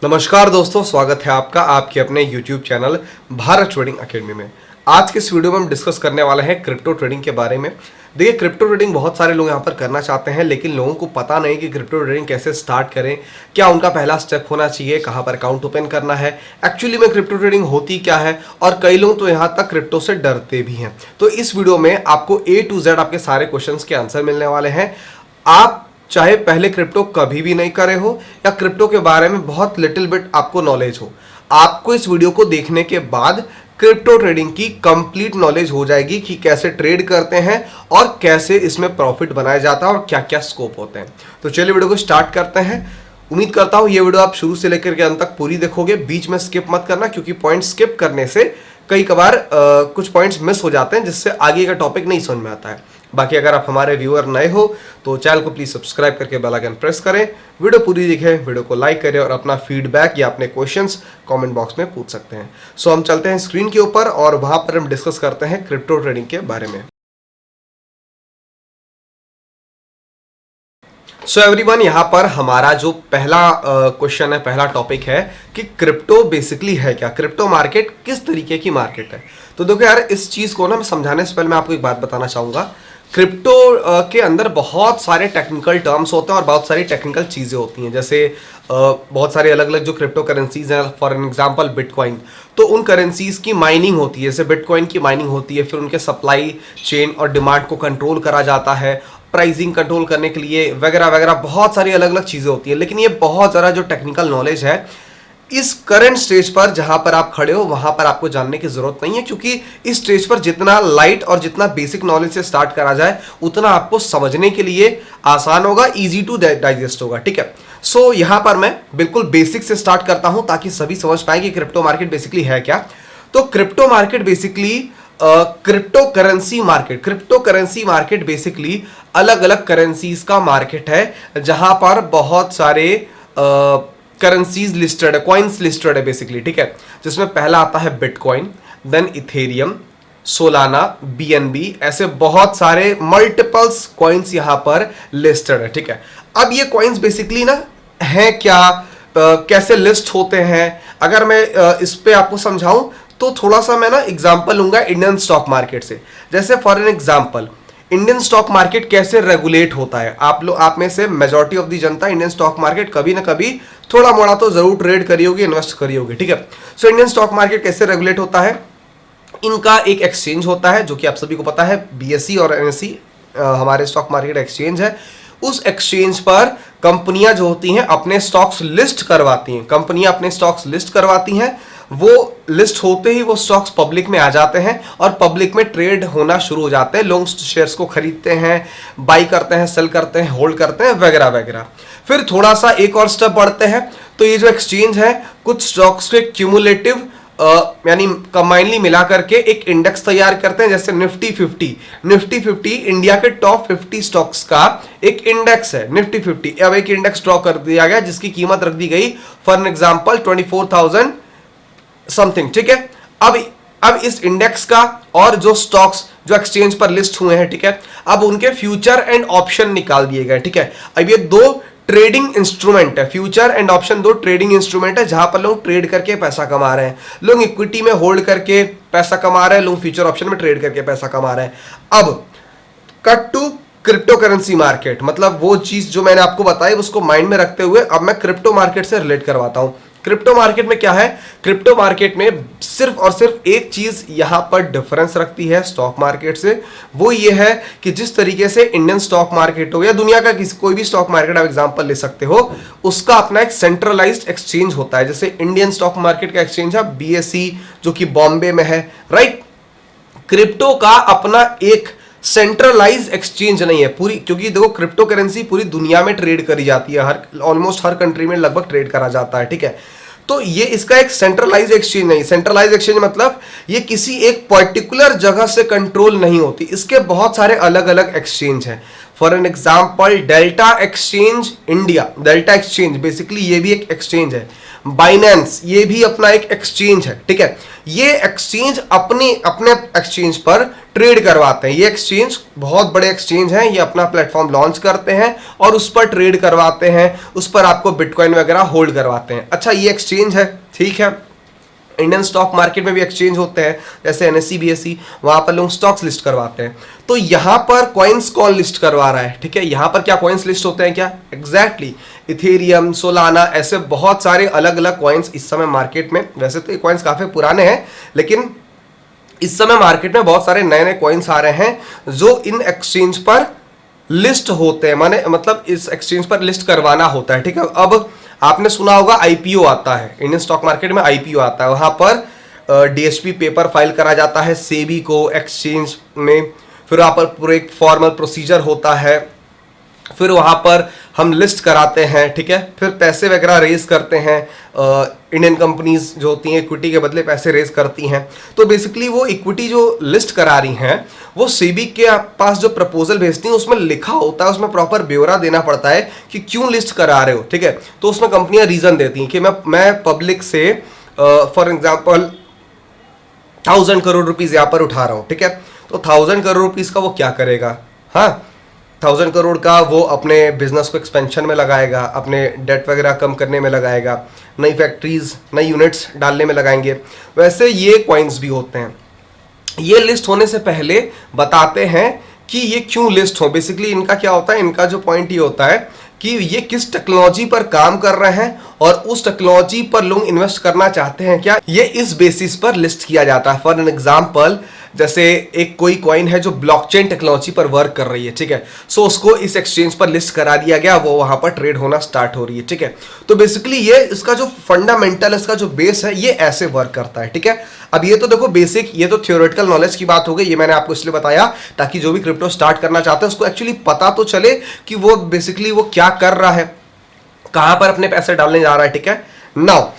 नमस्कार दोस्तों, स्वागत है आपका आपके अपने YouTube channel Bharat trading academy में। आज के इस वीडियो में हम डिस्कस करने वाले हैं क्रिप्टो ट्रेडिंग के बारे में। देखिए, क्रिप्टो ट्रेडिंग बहुत सारे लोग यहाँ पर करना चाहते हैं, लेकिन लोगों को पता नहीं कि क्रिप्टो ट्रेडिंग कैसे स्टार्ट करें, क्या उनका पहला स्टेप होना चाहिए, कहाँ पर अकाउंट ओपन करना है, एक्चुअली में क्रिप्टो ट्रेडिंग होती क्या है, और कई लोग तो यहाँ तक क्रिप्टो से डरते भी हैं। तो इस वीडियो में आपको A to Z आपके सारे क्वेश्चंस के आंसर मिलने वाले हैं। आप चाहे पहले क्रिप्टो कभी भी नहीं करे हो या क्रिप्टो के बारे में बहुत लिटिल बिट आपको नॉलेज हो, आपको इस वीडियो को देखने के बाद क्रिप्टो ट्रेडिंग की कंप्लीट नॉलेज हो जाएगी कि कैसे ट्रेड करते हैं और कैसे इसमें प्रॉफिट बनाया जाता है और क्या क्या स्कोप होते हैं। तो चलिए वीडियो को स्टार्ट करते हैं। उम्मीद करता हूं ये वीडियो आप शुरू से लेकर के अंत तक पूरी देखोगे, बीच में स्किप मत करना, क्योंकि पॉइंट स्किप करने से कई कबार कुछ पॉइंट्स मिस हो जाते हैं, जिससे आगे का टॉपिक नहीं समझ में आता है। बाकी अगर आप हमारे व्यूअर नए हो तो चैनल को प्लीज सब्सक्राइब करके बेल आइकन प्रेस करें, वीडियो पूरी देखें, वीडियो को लाइक करें और अपना फीडबैक या अपने क्वेश्चंस कमेंट बॉक्स में पूछ सकते हैं। सो हम चलते हैं स्क्रीन के ऊपर और वहां पर हम डिस्कस करते हैं क्रिप्टो ट्रेडिंग के बारे में। सो एवरीवन, यहाँ पर हमारा जो पहला क्वेश्चन है, पहला टॉपिक है कि क्रिप्टो बेसिकली है क्या, क्रिप्टो मार्केट किस तरीके की मार्केट है। तो देखो यार, इस चीज को ना मैं समझाने से पहले मैं आपको एक बात बताना चाहूंगा। क्रिप्टो के अंदर बहुत सारे टेक्निकल टर्म्स होते हैं और बहुत सारी टेक्निकल चीजें होती हैं। जैसे बहुत सारे अलग अलग जो क्रिप्टो करेंसीज हैं, फॉर एन एग्जांपल बिटकॉइन, तो उन करेंसीज की माइनिंग होती है। जैसे बिटकॉइन की माइनिंग होती है, फिर उनके सप्लाई चेन और डिमांड को कंट्रोल करा जाता है, प्राइसिंग कंट्रोल करने के लिए वगैरह वगैरह बहुत सारी अलग अलग चीजें होती हैं। लेकिन ये बहुत ज़्यादा जो टेक्निकल नॉलेज है, इस करंट स्टेज पर जहां पर आप खड़े हो वहां पर आपको जानने की जरूरत नहीं है, क्योंकि इस स्टेज पर जितना लाइट और जितना बेसिक नॉलेज से स्टार्ट करा जाए उतना आपको समझने के लिए आसान होगा, इजी टू डाइजेस्ट होगा। ठीक है, सो यहां पर मैं बिल्कुल बेसिक से स्टार्ट करता हूं ताकि सभी समझ पाए कि क्रिप्टो मार्केट बेसिकली है क्या। तो crypto market basically crypto currency market basically अलग अलग करेंसीज का मार्केट है, जहां पर बहुत सारे करेंसीज लिस्टेड है, कॉइन्स लिस्टेड है बेसिकली। ठीक है, जिसमें पहला आता है Bitcoin, then Ethereum, Solana, BNB, ऐसे बहुत सारे मल्टीपल्स कॉइन्स यहां पर लिस्टेड है। ठीक है, अब ये कॉइन्स बेसिकली ना है क्या, कैसे लिस्ट होते हैं, अगर मैं इस पे आपको समझाऊं तो थोड़ा सा मैं ना एग्जांपल लूंगा इंडियन स्टॉक मार्केट से। जैसे for an example, Indian stock market कैसे रेगुलेट होता है। आप में से majority of the Janata Indian stock market कभी ना कभी थोड़ा मोड़ा तो जरूर ट्रेड करी होगी, इन्वेस्ट करी होगी। ठीक है, सो इंडियन स्टॉक मार्केट कैसे रेगुलेट होता है, इनका एक एक्सचेंज होता है जो कि आप सभी को पता है, बीएसई और एनएसई हमारे स्टॉक मार्केट एक्सचेंज है। उस एक्सचेंज पर कंपनियां जो होती हैं अपने स्टॉक्स लिस्ट करवाती हैं, कंपनियां अपने स्टॉक्स लिस्ट करवाती हैं। वो लिस्ट होते ही वो स्टॉक्स पब्लिक में आ जाते हैं और पब्लिक में ट्रेड होना शुरू हो जाते हैं। लोग शेयर्स को खरीदते हैं, बाई करते हैं, सेल करते हैं, होल्ड करते हैं वगैरह वगैरह। फिर थोड़ा सा एक और स्टेप बढ़ते हैं, तो ये जो एक्सचेंज है कुछ स्टॉक्स के क्यूमुलेटिव यानी कंबाइनली मिला करके एक इंडेक्स तैयार करते हैं, जैसे निफ्टी 50 इंडिया के टॉप 50 स्टॉक्स का एक इंडेक्स है, निफ्टी 50। अब एक इंडेक्स ड्रॉ कर दिया गया जिसकी कीमत रख दी गई फॉर एन एग्जांपल 24,000 समथिंग। ठीक है, अब इस इंडेक्स का और जो स्टॉक्स जो एक्सचेंज पर लिस्ट हुए हैं, ठीक है, अब उनके फ्यूचर एंड ऑप्शन निकाल दिए गए। ठीक है, अब ये दो ट्रेडिंग इंस्ट्रूमेंट है, फ्यूचर एंड ऑप्शन दो ट्रेडिंग इंस्ट्रूमेंट है, जहां पर लोग ट्रेड करके पैसा कमा रहे हैं। लोग इक्विटी में होल्ड करके पैसा कमा रहे हैं, लोग फ्यूचर ऑप्शन में ट्रेड करके पैसा कमा रहे हैं। अब cut to crypto currency market, मतलब वो चीज जो मैंने आपको बताई उसको माइंड में रखते हुए अब मैं क्रिप्टो मार्केट से रिलेट करवाता हूं। क्रिप्टो मार्केट में क्या है, क्रिप्टो मार्केट में सिर्फ और सिर्फ एक चीज यहां पर डिफरेंस रखती है स्टॉक मार्केट से, वो ये है कि जिस तरीके से इंडियन स्टॉक मार्केट हो या दुनिया का कोई भी स्टॉक मार्केट आप एग्जांपल ले सकते हो, उसका अपना एक सेंट्रलाइज्ड एक्सचेंज होता है। जैसे इंडियन स्टॉक मार्केट का एक्सचेंज है बीएसई, जो कि बॉम्बे में है, राइट। क्रिप्टो का अपना एक सेंट्रलाइज एक्सचेंज नहीं है पूरी, क्योंकि देखो क्रिप्टो करेंसी पूरी दुनिया में ट्रेड करी जाती है, ऑलमोस्ट हर कंट्री में लगभग ट्रेड करा जाता है। ठीक है, तो ये इसका एक सेंट्रलाइज एक्सचेंज नहीं। सेंट्रलाइज एक्सचेंज मतलब ये किसी एक पर्टिकुलर जगह से कंट्रोल नहीं होती, इसके बहुत सारे अलग अलग एक्सचेंज हैं। For an example delta exchange India, delta exchange basically ये भी एक एक्सचेंज है, बाइनेंस ये भी अपना एक एक्सचेंज है, ठीक है। ये एक्सचेंज अपने अपने एक्सचेंज पर ट्रेड करवाते हैं, ये एक्सचेंज बहुत बड़े एक्सचेंज हैं, ये अपना प्लेटफॉर्म लॉन्च करते हैं और उस पर ट्रेड करवाते हैं, उस पर आपको बिटकॉइन वगैरह होल्ड करवाते हैं। अच्छा, ये एक्सचेंज है, ठीक है। इंडियन स्टॉक मार्केट में भी एक्सचेंज होते हैं, जैसे एनएसई बीएसई, वहां पर लोग स्टॉक्स लिस्ट करवाते हैं। तो यहां पर कॉइन्स कौन लिस्ट करवा रहा है, ठीक है। यहां पर क्या कॉइन्स लिस्ट होते हैं क्या, एग्जैक्टली इथेरियम, सोलाना, ऐसे बहुत सारे अलग अलग कॉइन्स इस समय मार्केट में, वैसे तो ये कॉइन्स काफी पुराने हैं, लेकिन इस समय मार्केट में बहुत सारे नए नए कॉइन्स आ रहे हैं जो इन एक्सचेंज पर लिस्ट होते हैं, माने मतलब इस एक्सचेंज पर लिस्ट करवाना होता है, ठीक है। अब आपने सुना होगा आईपीओ आता है, इंडियन स्टॉक मार्केट में आईपीओ आता है, वहां पर डीएसपी पेपर फाइल करा जाता है सेबी को एक्सचेंज में, फिर वहां पर पूरे एक फॉर्मल प्रोसीजर होता है, फिर वहां पर हम लिस्ट कराते हैं, ठीक है। फिर पैसे वगैरह रेज करते हैं, इंडियन कंपनीज जो होती हैं इक्विटी के बदले पैसे रेज करती हैं। तो बेसिकली वो इक्विटी जो लिस्ट करा रही हैं वो सेबी के पास जो प्रपोजल भेजती हैं उसमें लिखा होता है, उसमें प्रॉपर ब्यौरा देना पड़ता है कि क्यों लिस्ट करा रहे हो, ठीक है। तो उसमें कंपनियां रीजन देती हैं कि मैं पब्लिक से फॉर एग्जाम्पल 1000 करोड़ रुपीज यहां पर उठा रहा हूं, ठीक है। तो 1000 करोड़ रुपीज का वो क्या करेगा, हाँ 1000 करोड़ का वो अपने बिजनेस को एक्सपेंशन में लगाएगा, अपने डेट वगैरह कम करने में लगाएगा, नई फैक्ट्रीज नई यूनिट्स डालने में लगाएंगे। वैसे ये कॉइन्स भी होते हैं, ये लिस्ट होने से पहले बताते हैं कि ये क्यों लिस्ट हो। बेसिकली इनका क्या होता है, इनका जो पॉइंट ये होता है कि ये किस टेक्नोलॉजी पर काम कर रहे हैं और उस टेक्नोलॉजी पर लोग इन्वेस्ट करना चाहते हैं क्या, ये इस बेसिस पर लिस्ट किया जाता है। फॉर एन एग्जाम्पल जैसे एक कोई कॉइन है जो ब्लॉकचेन टेक्नोलॉजी पर वर्क कर रही है, ठीक है। सो उसको इस एक्सचेंज पर लिस्ट करा दिया गया, वो वहां पर ट्रेड होना स्टार्ट हो रही है, ठीक है। तो बेसिकली ये इसका जो फंडामेंटल, इसका जो बेस है ये ऐसे वर्क करता है, ठीक है। अब ये तो देखो बेसिक, ये तो थ्योरेटिकल नॉलेज की बात हो गई, ये मैंने आपको इसलिए बताया ताकि जो भी क्रिप्टो स्टार्ट करना चाहते हैं उसको एक्चुअली पता तो चले कि वो बेसिकली वो क्या कर रहा है, कहां पर अपने पैसे डालने जा रहा है, ठीक है। नाउ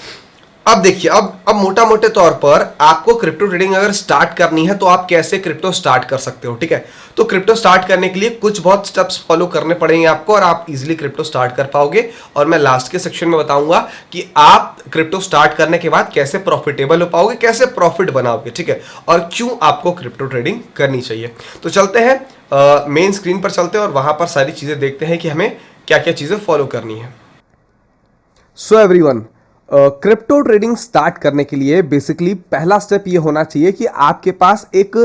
अब देखिए, अब मोटा मोटे तौर पर आपको क्रिप्टो ट्रेडिंग अगर स्टार्ट करनी है तो आप कैसे क्रिप्टो स्टार्ट कर सकते हो, ठीक है। तो क्रिप्टो स्टार्ट करने के लिए कुछ बहुत स्टेप्स फॉलो करने पड़ेंगे आपको और आप इजीली क्रिप्टो स्टार्ट कर पाओगे। और मैं लास्ट के सेक्शन में बताऊंगा कि आप क्रिप्टो स्टार्ट करने के बाद कैसे प्रॉफिटेबल हो पाओगे, कैसे प्रॉफिट बनाओगे, ठीक है, और क्यों आपको क्रिप्टो ट्रेडिंग करनी चाहिए। तो चलते हैं मेन स्क्रीन पर चलते हैं और वहां पर सारी चीजें देखते हैं कि हमें क्या क्या चीजें फॉलो करनी है। So everyone, crypto trading start करने के लिए बेसिकली पहला स्टेप ये होना चाहिए कि आपके पास एक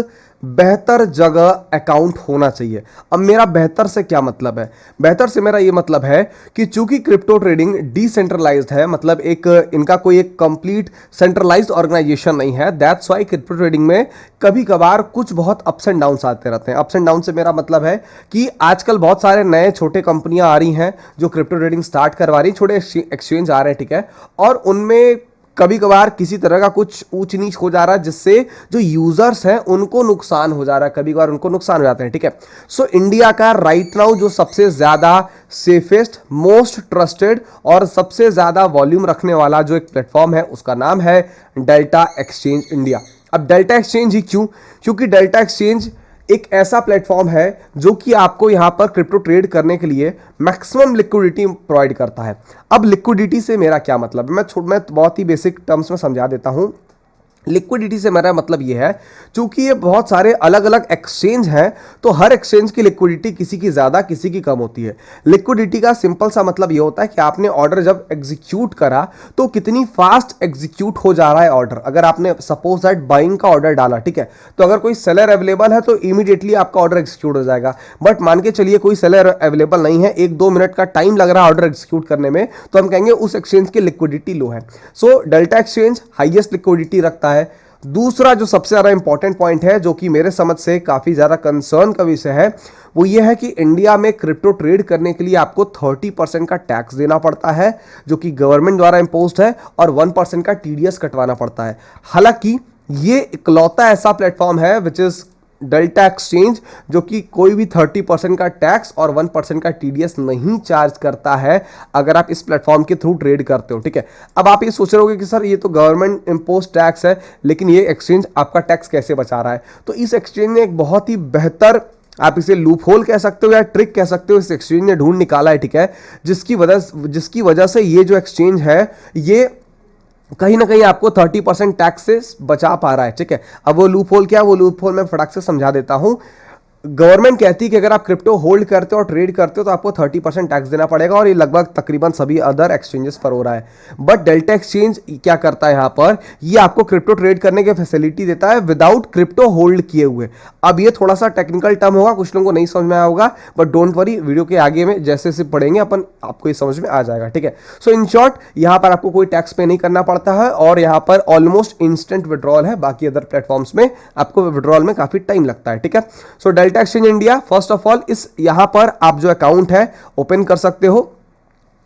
बेहतर जगह अकाउंट होना चाहिए। अब मेरा बेहतर से क्या मतलब है, बेहतर से मेरा ये मतलब है कि चूंकि क्रिप्टो ट्रेडिंग डिसेंट्रलाइज्ड है, मतलब एक इनका कोई एक कंप्लीट सेंट्रलाइज्ड ऑर्गेनाइजेशन नहीं है, दैट्स वाई क्रिप्टो ट्रेडिंग में कभी कभार कुछ बहुत अप्स एंड डाउन्स आते रहते हैं। अप्स एंड डाउन से मेरा मतलब है कि आजकल बहुत सारे नए छोटे कंपनियां आ रही हैं जो क्रिप्टो ट्रेडिंग स्टार्ट करवा रही, छोटे एक्सचेंज आ रहे हैं, ठीक है, और उनमें कभी कभार किसी तरह का कुछ ऊंच नीच हो जा रहा है जिससे जो यूजर्स हैं उनको नुकसान हो जा रहा है, कभी कभार उनको नुकसान हो जाते हैं, ठीक है। सो इंडिया का राइट नाउ जो सबसे ज्यादा सेफेस्ट, मोस्ट ट्रस्टेड और सबसे ज्यादा वॉल्यूम रखने वाला जो एक प्लेटफॉर्म है उसका नाम है डेल्टा एक्सचेंज इंडिया। अब डेल्टा एक्सचेंज ही क्यों, क्योंकि डेल्टा एक्सचेंज एक ऐसा प्लेटफॉर्म है जो कि आपको यहां पर क्रिप्टो ट्रेड करने के लिए मैक्सिमम लिक्विडिटी प्रोवाइड करता है। अब लिक्विडिटी से मेरा क्या मतलब है, मैं बहुत ही बेसिक टर्म्स में समझा देता हूं। लिक्विडिटी से मेरा मतलब ये है, चूंकि ये बहुत सारे अलग अलग एक्सचेंज हैं तो हर एक्सचेंज की लिक्विडिटी किसी की ज्यादा किसी की कम होती है। लिक्विडिटी का सिंपल सा मतलब ये होता है कि आपने ऑर्डर जब एग्जीक्यूट करा तो कितनी फास्ट एग्जीक्यूट हो जा रहा है ऑर्डर। अगर आपने सपोज दैट बाइंग का ऑर्डर डाला, ठीक है, तो अगर कोई सेलर अवेलेबल है तो इमीडिएटली आपका ऑर्डर एग्जीक्यूट हो जाएगा। बट मान के चलिए कोई सेलर अवेलेबल नहीं है, 1-2 मिनट का टाइम लग रहा है ऑर्डर एग्जीक्यूट करने में, तो हम कहेंगे उस एक्सचेंज की लिक्विडिटी लो है। So delta exchange highest liquidity रखता है। दूसरा जो सबसे ज्यादा इंपॉर्टेंट पॉइंट है जो कि मेरे समझ से काफी ज्यादा कंसर्न का विषय है वो ये है कि इंडिया में क्रिप्टो ट्रेड करने के लिए आपको 30% का टैक्स देना पड़ता है जो कि गवर्नमेंट द्वारा इंपोज्ड है और 1% का टीडीएस कटवाना पड़ता है। हालांकि ये इकलौता ऐसा प्लेटफॉर्म है विच इज डेल्टा एक्सचेंज जो कि कोई भी 30% का टैक्स और 1% का टीडीएस नहीं चार्ज करता है अगर आप इस प्लेटफॉर्म के थ्रू ट्रेड करते हो, ठीक है। अब आप ये सोच रहे होगे कि सर ये तो गवर्नमेंट इंपोज टैक्स है लेकिन ये एक्सचेंज आपका टैक्स कैसे बचा रहा है। तो इस एक्सचेंज ने एक बहुत ही बेहतर आप इसे लूप होल कह सकते हो या ट्रिक कह सकते हो, इस एक्सचेंज ने ढूंढ निकाला है, ठीक है, जिसकी वजह से ये जो एक्सचेंज है ये कहीं ना कहीं आपको 30% टैक्स से बचा पा रहा है, ठीक है। अब वो लूप होल क्या है, वो लूप होल मैं फटाक से समझा देता हूं। गवर्नमेंट कहती है कि अगर आप क्रिप्टो होल्ड करते हो और ट्रेड करते हो तो आपको 30% टैक्स देना पड़ेगा, और ये लगभग तकरीबन सभी अदर एक्सचेंजेस पर हो रहा है। बट डेल्टा एक्सचेंज क्या करता है यहां पर, ये आपको क्रिप्टो ट्रेड करने की फैसिलिटी देता है विदाउट क्रिप्टो होल्ड किए हुए। अब ये थोड़ा सा टेक्निकल टर्म होगा, कुछ लोगों को नहीं समझ में आया होगा, बट डोंट वरी, वीडियो के आगे में जैसे जैसे पढ़ेंगे अपन आपको ये समझ में आ जाएगा, ठीक है। सो इन शॉर्ट यहां पर आपको कोई टैक्स पे नहीं करना पड़ता है, और यहां पर ऑलमोस्ट इंस्टेंट विड्रॉल है, बाकी अदर प्लेटफॉर्म्स में आपको विड्रॉल में काफी टाइम लगता है, ठीक है। So delta exchange India, first of all इस यहां पर आप जो अकाउंट है ओपन कर सकते हो।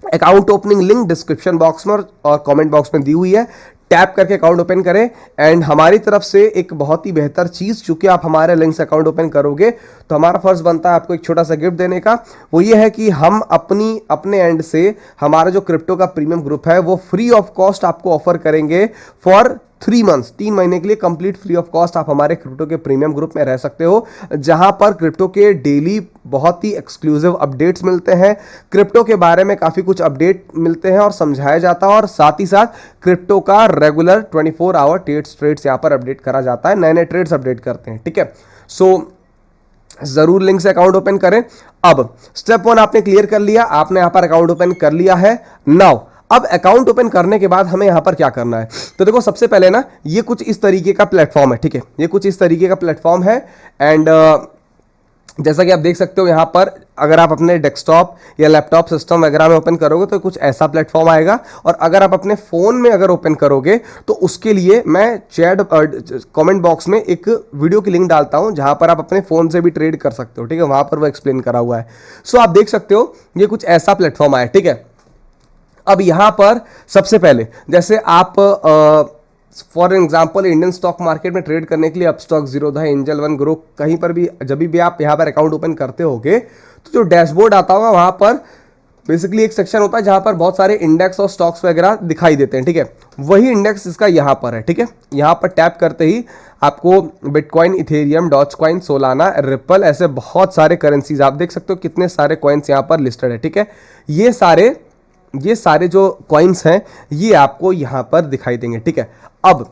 Account opening link description box में और कमेंट बॉक्स में दी हुई है, टैप करके अकाउंट ओपन करें। एंड हमारी तरफ से एक बहुत ही बेहतर चीज, चूंकि आप हमारे लिंक से अकाउंट ओपन करोगे तो हमारा फर्ज बनता है आपको एक छोटा सा गिफ्ट देने का। वो ये है कि हम अपने एंड से हमारा जो क्रिप्टो का प्रीमियम ग्रुप है वो फ्री ऑफ कॉस्ट आपको ऑफर करेंगे फॉर 3 मंथ्स, 3 महीने के लिए कंप्लीट फ्री ऑफ कॉस्ट आप हमारे क्रिप्टो के प्रीमियम ग्रुप में रह सकते हो, जहां पर क्रिप्टो के डेली बहुत ही एक्सक्लूसिव अपडेट्स मिलते हैं, क्रिप्टो के बारे में काफी कुछ अपडेट मिलते हैं और समझाया जाता है, और साथ ही साथ क्रिप्टो का रेगुलर 24 आवर ट्रेड्स यहां पर अपडेट करा जाता है, नए नए ट्रेड्स अपडेट करते हैं, ठीक है। सो जरूर लिंक से अकाउंट ओपन करें। अब स्टेप 1 आपने क्लियर कर लिया, आपने यहां पर अकाउंट ओपन कर लिया है। नाउ अब अकाउंट ओपन करने के बाद हमें यहां पर क्या करना है, तो देखो सबसे पहले ना ये कुछ इस तरीके का प्लेटफॉर्म है, ठीक है, ये कुछ इस तरीके का प्लेटफॉर्म है। एंड जैसा कि आप देख सकते हो यहां पर अगर आप अपने डेस्कटॉप या लैपटॉप सिस्टम वगैरह में ओपन करोगे तो कुछ ऐसा प्लेटफॉर्म आएगा, और अगर आप अपने फोन में अगर ओपन करोगे तो उसके लिए मैं चैट कमेंट बॉक्स में एक वीडियो की लिंक डालता हूं जहां पर आप अपने फोन से भी ट्रेड कर सकते हो, ठीक है, वहां पर वो एक्सप्लेन करा हुआ है। सो आप देख सकते हो ये कुछ ऐसा प्लेटफॉर्म आया, ठीक है। अब यहां पर सबसे पहले जैसे आप for example Indian stock market में ट्रेड करने के लिए Upstox, Zerodha, angel one, grow, कहीं पर भी जब भी आप यहां पर अकाउंट ओपन करते होगे तो जो डैशबोर्ड आता होगा वहां पर बेसिकली एक सेक्शन होता है जहां पर बहुत सारे इंडेक्स और स्टॉक्स वगैरह दिखाई देते हैं, ठीक है। वही इंडेक्स इसका यहां पर है, ठीक है। यहां पर टैप करते ही आपको Bitcoin, Ethereum, Dogecoin, Solana, Ripple, ऐसे बहुत सारे करेंसीज आप देख सकते हो, कितने सारे कॉइन्स यहां पर लिस्टेड है, ठीक है। ये सारे जो कॉइन्स हैं ये आपको यहां पर दिखाई देंगे, ठीक है। अब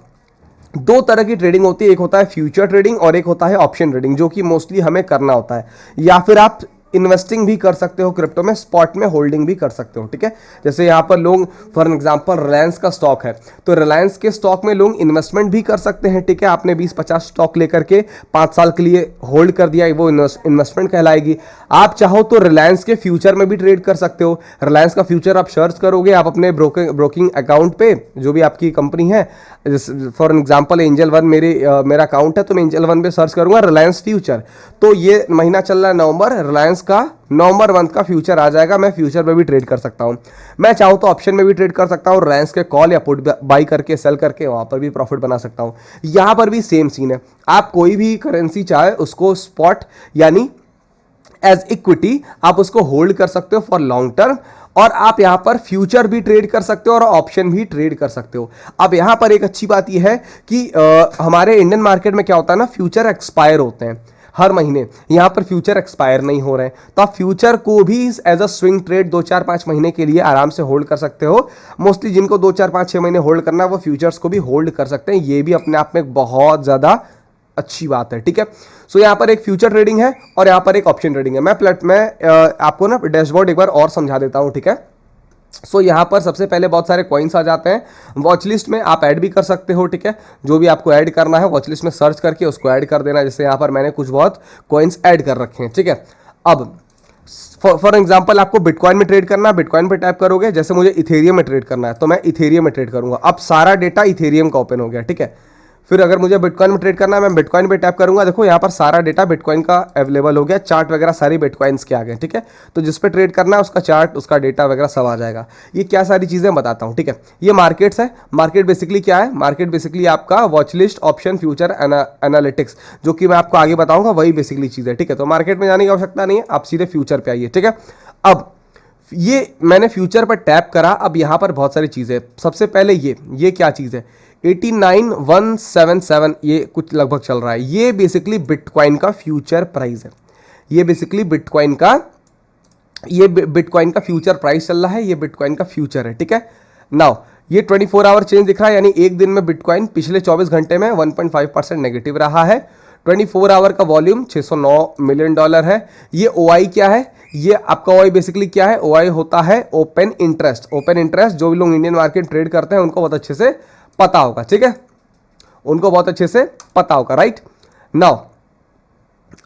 2 तरह की ट्रेडिंग होती है, एक होता है फ्यूचर ट्रेडिंग और एक होता है ऑप्शन ट्रेडिंग, जो कि मोस्टली हमें करना होता है, या फिर आप इन्वेस्टिंग भी कर सकते हो क्रिप्टो में, स्पॉट में होल्डिंग भी कर सकते हो, ठीक है। जैसे यहाँ पर लोग फॉर एग्जांपल रिलायंस का स्टॉक है तो रिलायंस के स्टॉक में लोग इन्वेस्टमेंट भी कर सकते हैं, ठीक है। आपने 20-50 स्टॉक लेकर के 5 साल के लिए होल्ड कर दिया, वो इन्वेस्टमेंट कहलाएगी। आप चाहो तो रिलायंस के फ्यूचर में भी ट्रेड कर सकते हो। रिलायंस का फ्यूचर आप सर्च करोगे, आप अपने ब्रोकिंग अकाउंट पे जो भी आपकी कंपनी है, फॉर एग्जाम्पल एंजल वन मेरा अकाउंट है तो मैं एंजल वन पे सर्च करूंगा रिलायंस फ्यूचर, तो ये महीना चल रहा है नवंबर, रिलायंस का नवंबर मंथ का फ्यूचर आ जाएगा, मैं फ्यूचर में भी ट्रेड कर सकता हूं। मैं चाहूं तो ऑप्शन में भी ट्रेड कर सकता हूं, रिलायंस के कॉल या पुट बाई करके सेल करके वहां पर भी प्रॉफिट बना सकता हूं। यहां पर भी सेम सीन है, आप कोई भी करेंसी चाहे उसको स्पॉट यानी एज इक्विटी आप उसको होल्ड कर सकते हो फॉर लॉन्ग टर्म, और आप यहां पर फ्यूचर भी ट्रेड कर सकते हो और ऑप्शन भी ट्रेड कर सकते हो। अब यहां पर एक अच्छी बात यह है कि हमारे इंडियन मार्केट में क्या होता है ना, फ्यूचर एक्सपायर होते हैं हर महीने, यहां पर फ्यूचर एक्सपायर नहीं हो रहे हैं, तो आप फ्यूचर को भी एज अ स्विंग ट्रेड 2-4-5 महीने के लिए आराम से होल्ड कर सकते हो। मोस्टली जिनको 2-4-5-6 महीने होल्ड करना है वो फ्यूचर्स को भी होल्ड कर सकते हैं, ये भी अपने आप में एक बहुत ज्यादा अच्छी बात है, ठीक है। सो यहां पर एक फ्यूचर ट्रेडिंग है और यहां पर एक ऑप्शन ट्रेडिंग है। मैं आपको ना डैशबोर्ड एक बार और समझा देता हूं, ठीक है। सो यहां पर सबसे पहले बहुत सारे कॉइन्स आ जाते हैं, वॉच लिस्ट में आप ऐड भी कर सकते हो, ठीक है। जो भी आपको ऐड करना है वॉच लिस्ट में सर्च करके उसको ऐड कर देना, जैसे यहां पर मैंने कुछ बहुत कॉइन्स ऐड कर रखे हैं, ठीक है। अब फॉर एग्जाम्पल आपको बिटकॉइन में ट्रेड करना है, बिटकॉइन पे टैप करोगे, जैसे मुझे इथेरियम में ट्रेड करना है तो मैं इथेरियम में ट्रेड करूंगा। अब सारा डेटा इथेरियम का ओपन हो गया, ठीक है। फिर अगर मुझे बिटकॉइन में ट्रेड करना है मैं बिटकॉइन पे टैप करूंगा, देखो यहाँ पर सारा डेटा बिटकॉइन का अवेलेबल हो गया, चार्ट वगैरह सारी बिटकॉइन्स के आ गए, ठीक है। तो जिस पे ट्रेड करना है उसका चार्ट, उसका डेटा वगैरह सब आ जाएगा। ये क्या सारी चीजें बताता हूँ, ठीक है। ये मार्केट्स है, मार्केट बेसिकली क्या है, मार्केट बेसिकली आपका watch list, option, future, analytics, जो कि मैं आपको आगे बताऊंगा, वही बेसिकली चीज है, ठीक है। तो मार्केट में जाने की आवश्यकता नहीं है, आप सीधे फ्यूचर पे आइए, ठीक है। अब ये मैंने फ्यूचर पर टैप करा, अब यहां पर बहुत सारी चीजें, सबसे पहले ये क्या चीज है, 89,177 ये कुछ लगभग चल रहा है, ये बेसिकली बिटकॉइन का फ्यूचर प्राइस है। ये बेसिकली बिटकॉइन का फ्यूचर प्राइस चल रहा है, ये बिटकॉइन का फ्यूचर है, ठीक है। नाउ ये 24 आवर चेंज दिख रहा है, यानी एक दिन में बिटकॉइन पिछले 24 घंटे में 1.5% नेगेटिव रहा है। 24 आवर का वॉल्यूम $609 मिलियन है। ये ओआई क्या है, ये आपका ओआई बेसिकली क्या है, ओआई होता है ओपन इंटरेस्ट। ओपन इंटरेस्ट जो भी लोग इंडियन मार्केट ट्रेड करते हैं उनको बहुत अच्छे से पता होगा, ठीक है, उनको बहुत अच्छे से पता होगा, राइट। नाउ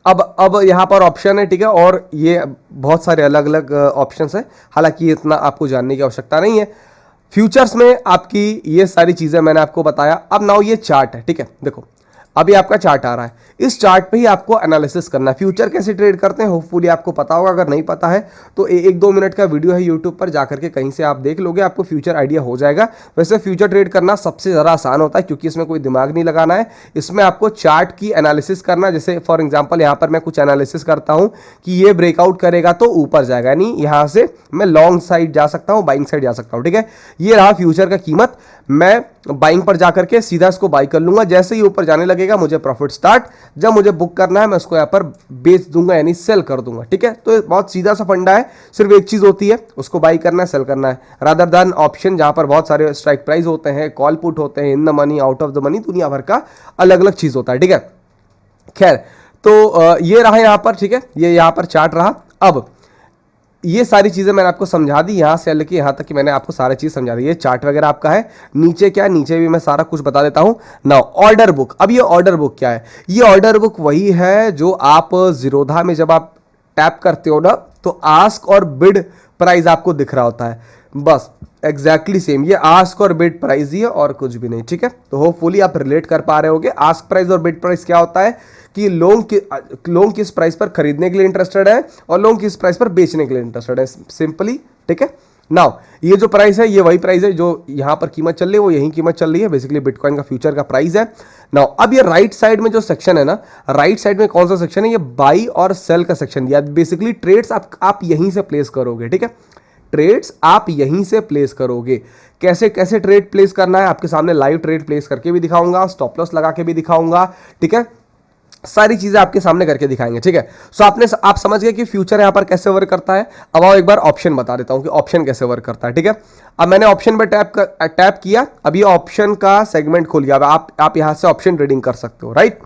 अब यहां पर ऑप्शन है, ठीक है, और ये बहुत सारे अलग अलग ऑप्शंस है, हालांकि इतना आपको जानने की आवश्यकता नहीं है। फ्यूचर्स में आपकी ये सारी चीजें मैंने आपको बताया। अब नाउ ये चार्ट है, ठीक है, देखो अभी आपका चार्ट आ रहा है, इस चार्ट पे ही आपको एनालिसिस करना है। फ्यूचर कैसे ट्रेड करते हैं होपफुली आपको पता होगा, अगर नहीं पता है तो 1-2 मिनट का वीडियो है यूट्यूब पर, जाकर के कहीं से आप देख लोगे, आपको फ्यूचर आइडिया हो जाएगा। वैसे फ्यूचर ट्रेड करना सबसे ज़्यादा आसान होता है क्योंकि इसमें कोई दिमाग नहीं लगाना है, इसमें आपको चार्ट की एनालिसिस करना। जैसे फॉर एग्जाम्पल यहाँ पर मैं कुछ एनालिसिस करता हूँ कि ये ब्रेकआउट करेगा तो ऊपर जाएगा, यानी यहाँ से मैं लॉन्ग साइड जा सकता हूँ, बाइंग साइड जा सकता हूँ, ठीक है। ये रहा फ्यूचर का कीमत, मैं बाइंग पर जाकर के सीधा इसको बाई कर लूंगा, जैसे ही ऊपर जाने लगेगा मुझे प्रॉफिट स्टार्ट, जब मुझे बुक करना है मैं उसको यहाँ पर बेच दूंगा, यानी सेल कर दूंगा, ठीक है। तो बहुत सीधा सा फंडा है, सिर्फ एक चीज होती है, उसको बाई करना है, सेल करना है, रादर देन ऑप्शन जहां पर बहुत सारे स्ट्राइक प्राइस होते हैं, कॉल पुट होते हैं, in the money, out of the money, दुनिया भर का अलग अलग चीज होता है, ठीक है। खैर, तो ये रहा यहाँ पर, ठीक है, ये यहाँ पर चार्ट रहा। अब ये सारी चीजें मैंने आपको समझा दी, यहां से लेके यहां तक कि मैंने आपको सारी चीज समझा दी। ये चार्ट वगैरह आपका है, नीचे क्या है, नीचे भी मैं सारा कुछ बता देता हूं। नाउ ऑर्डर बुक, अब ये ऑर्डर बुक क्या है, ये ऑर्डर बुक वही है जो आप जीरोधा में जब आप टैप करते हो ना तो आस्क और बिड प्राइस आपको दिख रहा होता है, बस एग्जैक्टली सेम ये आस्क और बिड प्राइस ही है और कुछ भी नहीं, ठीक है। तो होपफुली आप रिलेट कर पा रहे होगे। आस्क प्राइस और बिड प्राइस क्या होता है कि लोग किस प्राइस पर खरीदने के लिए इंटरेस्टेड है और लोग किस प्राइस पर बेचने के लिए इंटरेस्टेड है, सिंपली, ठीक है। नाउ ये जो प्राइस है ये वही प्राइस है जो यहां पर कीमत चल रही है, वो यही कीमत चल रही है, बेसिकली बिटकॉइन का फ्यूचर का प्राइस है। नाउ अब ये राइट साइड में जो सेक्शन है ना, राइट साइड में कौन सा सेक्शन है, ये बाई और सेल का सेक्शन, या बेसिकली ट्रेड्स आप यहीं से प्लेस करोगे, ठीक है। ट्रेड्स आप यहीं से प्लेस करोगे। कैसे कैसे ट्रेड प्लेस करना है आपके सामने लाइव ट्रेड प्लेस करके भी दिखाऊंगा, स्टॉप लॉस लगा के भी दिखाऊंगा, ठीक है, सारी चीजें आपके सामने करके दिखाएंगे, ठीक है। सो आप समझ गए कि फ्यूचर यहां पर कैसे वर्क करता है। अब आओ एक बार ऑप्शन बता देता हूं कि ऑप्शन कैसे वर्क करता है, ठीक है। अब मैंने ऑप्शन पे टैप किया, अब ये ऑप्शन का सेगमेंट खोल गया, अब आप यहां से ऑप्शन ट्रेडिंग कर सकते हो, राइट।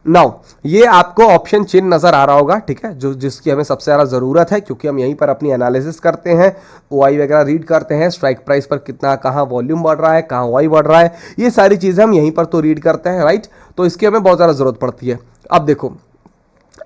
नाउ ये आपको ऑप्शन चिन्ह नजर आ रहा होगा, ठीक है, जो जिसकी हमें सबसे ज्यादा जरूरत है क्योंकि हम यहीं पर अपनी एनालिसिस करते हैं, ओआई वगैरह रीड करते हैं, स्ट्राइक प्राइस पर कितना कहाँ वॉल्यूम बढ़ रहा है, कहाँ ओआई बढ़ रहा है, ये सारी चीजें हम यहीं पर तो रीड करते हैं, राइट। तो इसकी हमें बहुत ज्यादा जरूरत पड़ती है। अब देखो,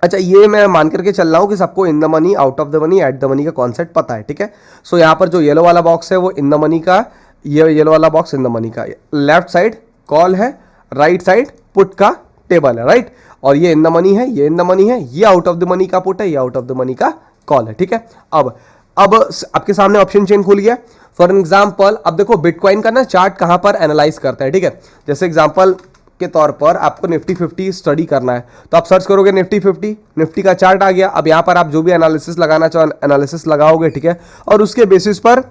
अच्छा ये मैं मान करके चल रहा हूं कि सबको in the money, out of the money, at the money का कॉन्सेप्ट पता है, ठीक है। सो यहां पर जो येलो वाला बॉक्स है वो इन द मनी का, ये येलो वाला बॉक्स इन द मनी का, लेफ्ट साइड कॉल है, राइट साइड पुट का टेबल है, राइट। और ये इन द मनी है, ये इन द मनी है, ये आउट ऑफ द मनी का पुट है, ये आउट ऑफ द मनी का कॉल है, ठीक है। अब आपके सामने ऑप्शन चेन खुल गया। फॉर एग्जाम्पल अब देखो बिटकॉइन का ना चार्ट कहां पर एनालाइज करता है, ठीक है। जैसे एग्जाम्पल के तौर पर आपको निफ्टी 50 स्टडी करना है तो आप सर्च करोगे निफ्टी 50, निफ्टी का चार्ट आ गया। अब यहां पर आप जो भी एनालिसिस लगाना चाहो एनालिसिस लगाओगे, ठीक है, और उसके बेसिस पर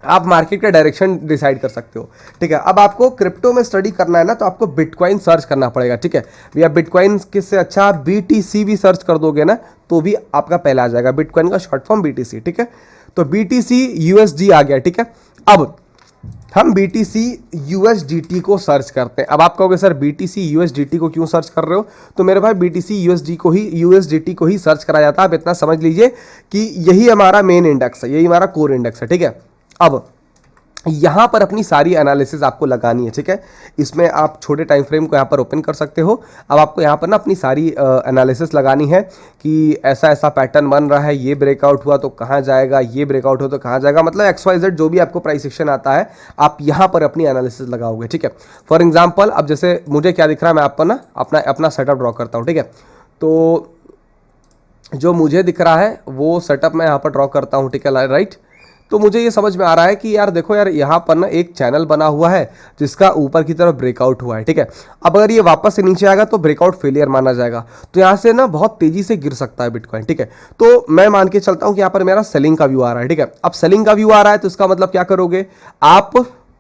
आप मार्केट का डायरेक्शन डिसाइड कर सकते हो, ठीक है। अब आपको क्रिप्टो में स्टडी करना है ना तो आपको बिटकॉइन सर्च करना पड़ेगा, ठीक है। या बिटकॉइन किससे अच्छा बीटीसी भी सर्च कर दोगे ना तो भी आपका पहला आ जाएगा, बिटकॉइन का शॉर्ट फॉर्म बीटीसी, ठीक है। तो बीटीसी यूएसडी आ गया, ठीक है। अब हम BTC USDT को सर्च करते हैं। अब आप कहोगे सर BTC USDT को क्यों सर्च कर रहे हो, तो मेरे भाई BTC USDT को ही सर्च करा जाता है। आप इतना समझ लीजिए कि यही हमारा मेन इंडेक्स है, यही हमारा कोर इंडेक्स है, ठीक है। अब यहां पर अपनी सारी एनालिसिस आपको लगानी है, ठीक है। इसमें आप छोटे टाइम फ्रेम को यहां पर ओपन कर सकते हो। अब आपको यहां पर ना अपनी सारी एनालिसिस लगानी है कि ऐसा ऐसा पैटर्न बन रहा है, ये ब्रेकआउट हुआ तो कहां जाएगा, ये ब्रेकआउट हो तो कहां जाएगा, मतलब XYZ जो भी आपको प्राइस एक्शन आता है आप यहां पर अपनी एनालिसिस लगाओगे, ठीक है। फॉर एग्जाम्पल अब जैसे मुझे क्या दिख रहा है, मैं आपको ना अपना सेटअप ड्रॉ करता हूँ, ठीक है। तो जो मुझे दिख रहा है वो सेटअप मैं यहाँ पर ड्रॉ करता हूँ, ठीक है, राइट। तो मुझे ये समझ में आ रहा है कि यार देखो यार यहाँ पर ना एक चैनल बना हुआ है जिसका ऊपर की तरफ ब्रेकआउट हुआ है, ठीक है। अब अगर ये वापस से नीचे आएगा तो ब्रेकआउट फेलियर माना जाएगा, तो यहाँ से ना बहुत तेजी से गिर सकता है बिटकॉइन, ठीक है। तो मैं मान के चलता हूँ कि यहाँ पर मेरा सेलिंग का व्यू आ रहा है, ठीक है। अब सेलिंग का व्यू आ रहा है तो इसका मतलब क्या करोगे, आप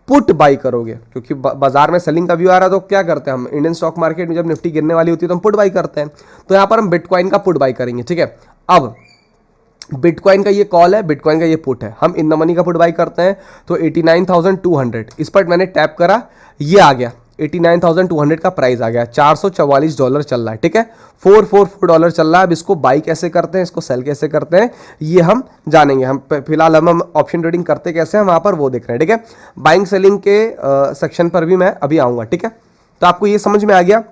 पुट बाई करोगे, क्योंकि बाजार में सेलिंग का व्यू आ रहा है तो क्या करते हैं हम इंडियन स्टॉक मार्केट में, जब निफ्टी गिरने वाली होती है तो हम पुट बाई करते हैं। तो यहां पर हम बिटकॉइन का पुट बाई करेंगे, ठीक है। अब बिटकॉइन का ये कॉल है, बिटकॉइन का ये पुट है, हम इन द मनी का पुट बाई करते हैं। तो 89,200 इस पर मैंने टैप करा, ये आ गया 89,200 का प्राइस आ गया, $444 चल रहा है, ठीक है। $444 चल रहा है। अब इसको बाई कैसे करते हैं, इसको सेल कैसे करते हैं, ये हम जानेंगे। हम फिलहाल हम ऑप्शन ट्रेडिंग करते कैसे हैं वहां पर वो देख रहे हैं, ठीक है। बाइंग सेलिंग के सेक्शन पर भी मैं अभी आऊंगा, ठीक है। तो आपको ये समझ में आ गया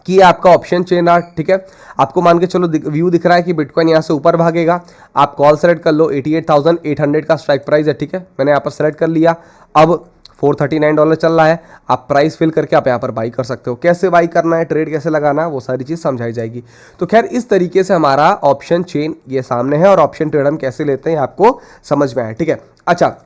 कि ये आपका ऑप्शन चेन आर्ट, ठीक है। आपको मान के चलो व्यू दिख रहा है कि बिटकॉइन यहाँ से ऊपर भागेगा, आप कॉल सेलेक्ट कर लो, 88,800 का स्ट्राइक प्राइस है, ठीक है। मैंने यहाँ पर सेलेक्ट कर लिया। अब $439 चल रहा है, आप प्राइस फिल करके आप यहाँ पर बाई कर सकते हो। कैसे बाई करना है, ट्रेड कैसे लगाना है, वो सारी चीज़ समझाई जाएगी। तो खैर इस तरीके से हमारा ऑप्शन चेन ये सामने है, और ऑप्शन ट्रेड हम कैसे लेते हैं आपको समझ में आया, ठीक है। अच्छा,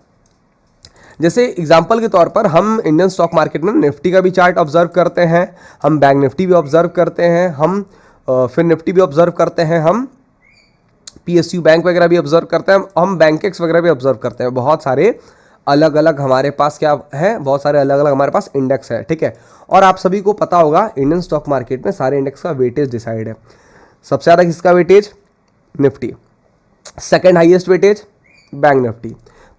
जैसे एग्जाम्पल के तौर पर हम इंडियन स्टॉक मार्केट में निफ्टी का भी चार्ट ऑब्जर्व करते हैं, हम बैंक निफ्टी भी ऑब्जर्व करते हैं, हम फिर निफ्टी भी ऑब्जर्व करते हैं, हम PSU बैंक वगैरह भी ऑब्जर्व करते हैं, हम बैंकेक्स वगैरह भी ऑब्जर्व करते हैं। बहुत सारे अलग अलग हमारे पास क्या है, बहुत सारे अलग अलग हमारे पास इंडेक्स है, ठीक है। और आप सभी को पता होगा इंडियन स्टॉक मार्केट में सारे इंडेक्स का वेटेज डिसाइड है। सबसे ज़्यादा किसका weightage, Nifty. Second highest weightage bank Nifty,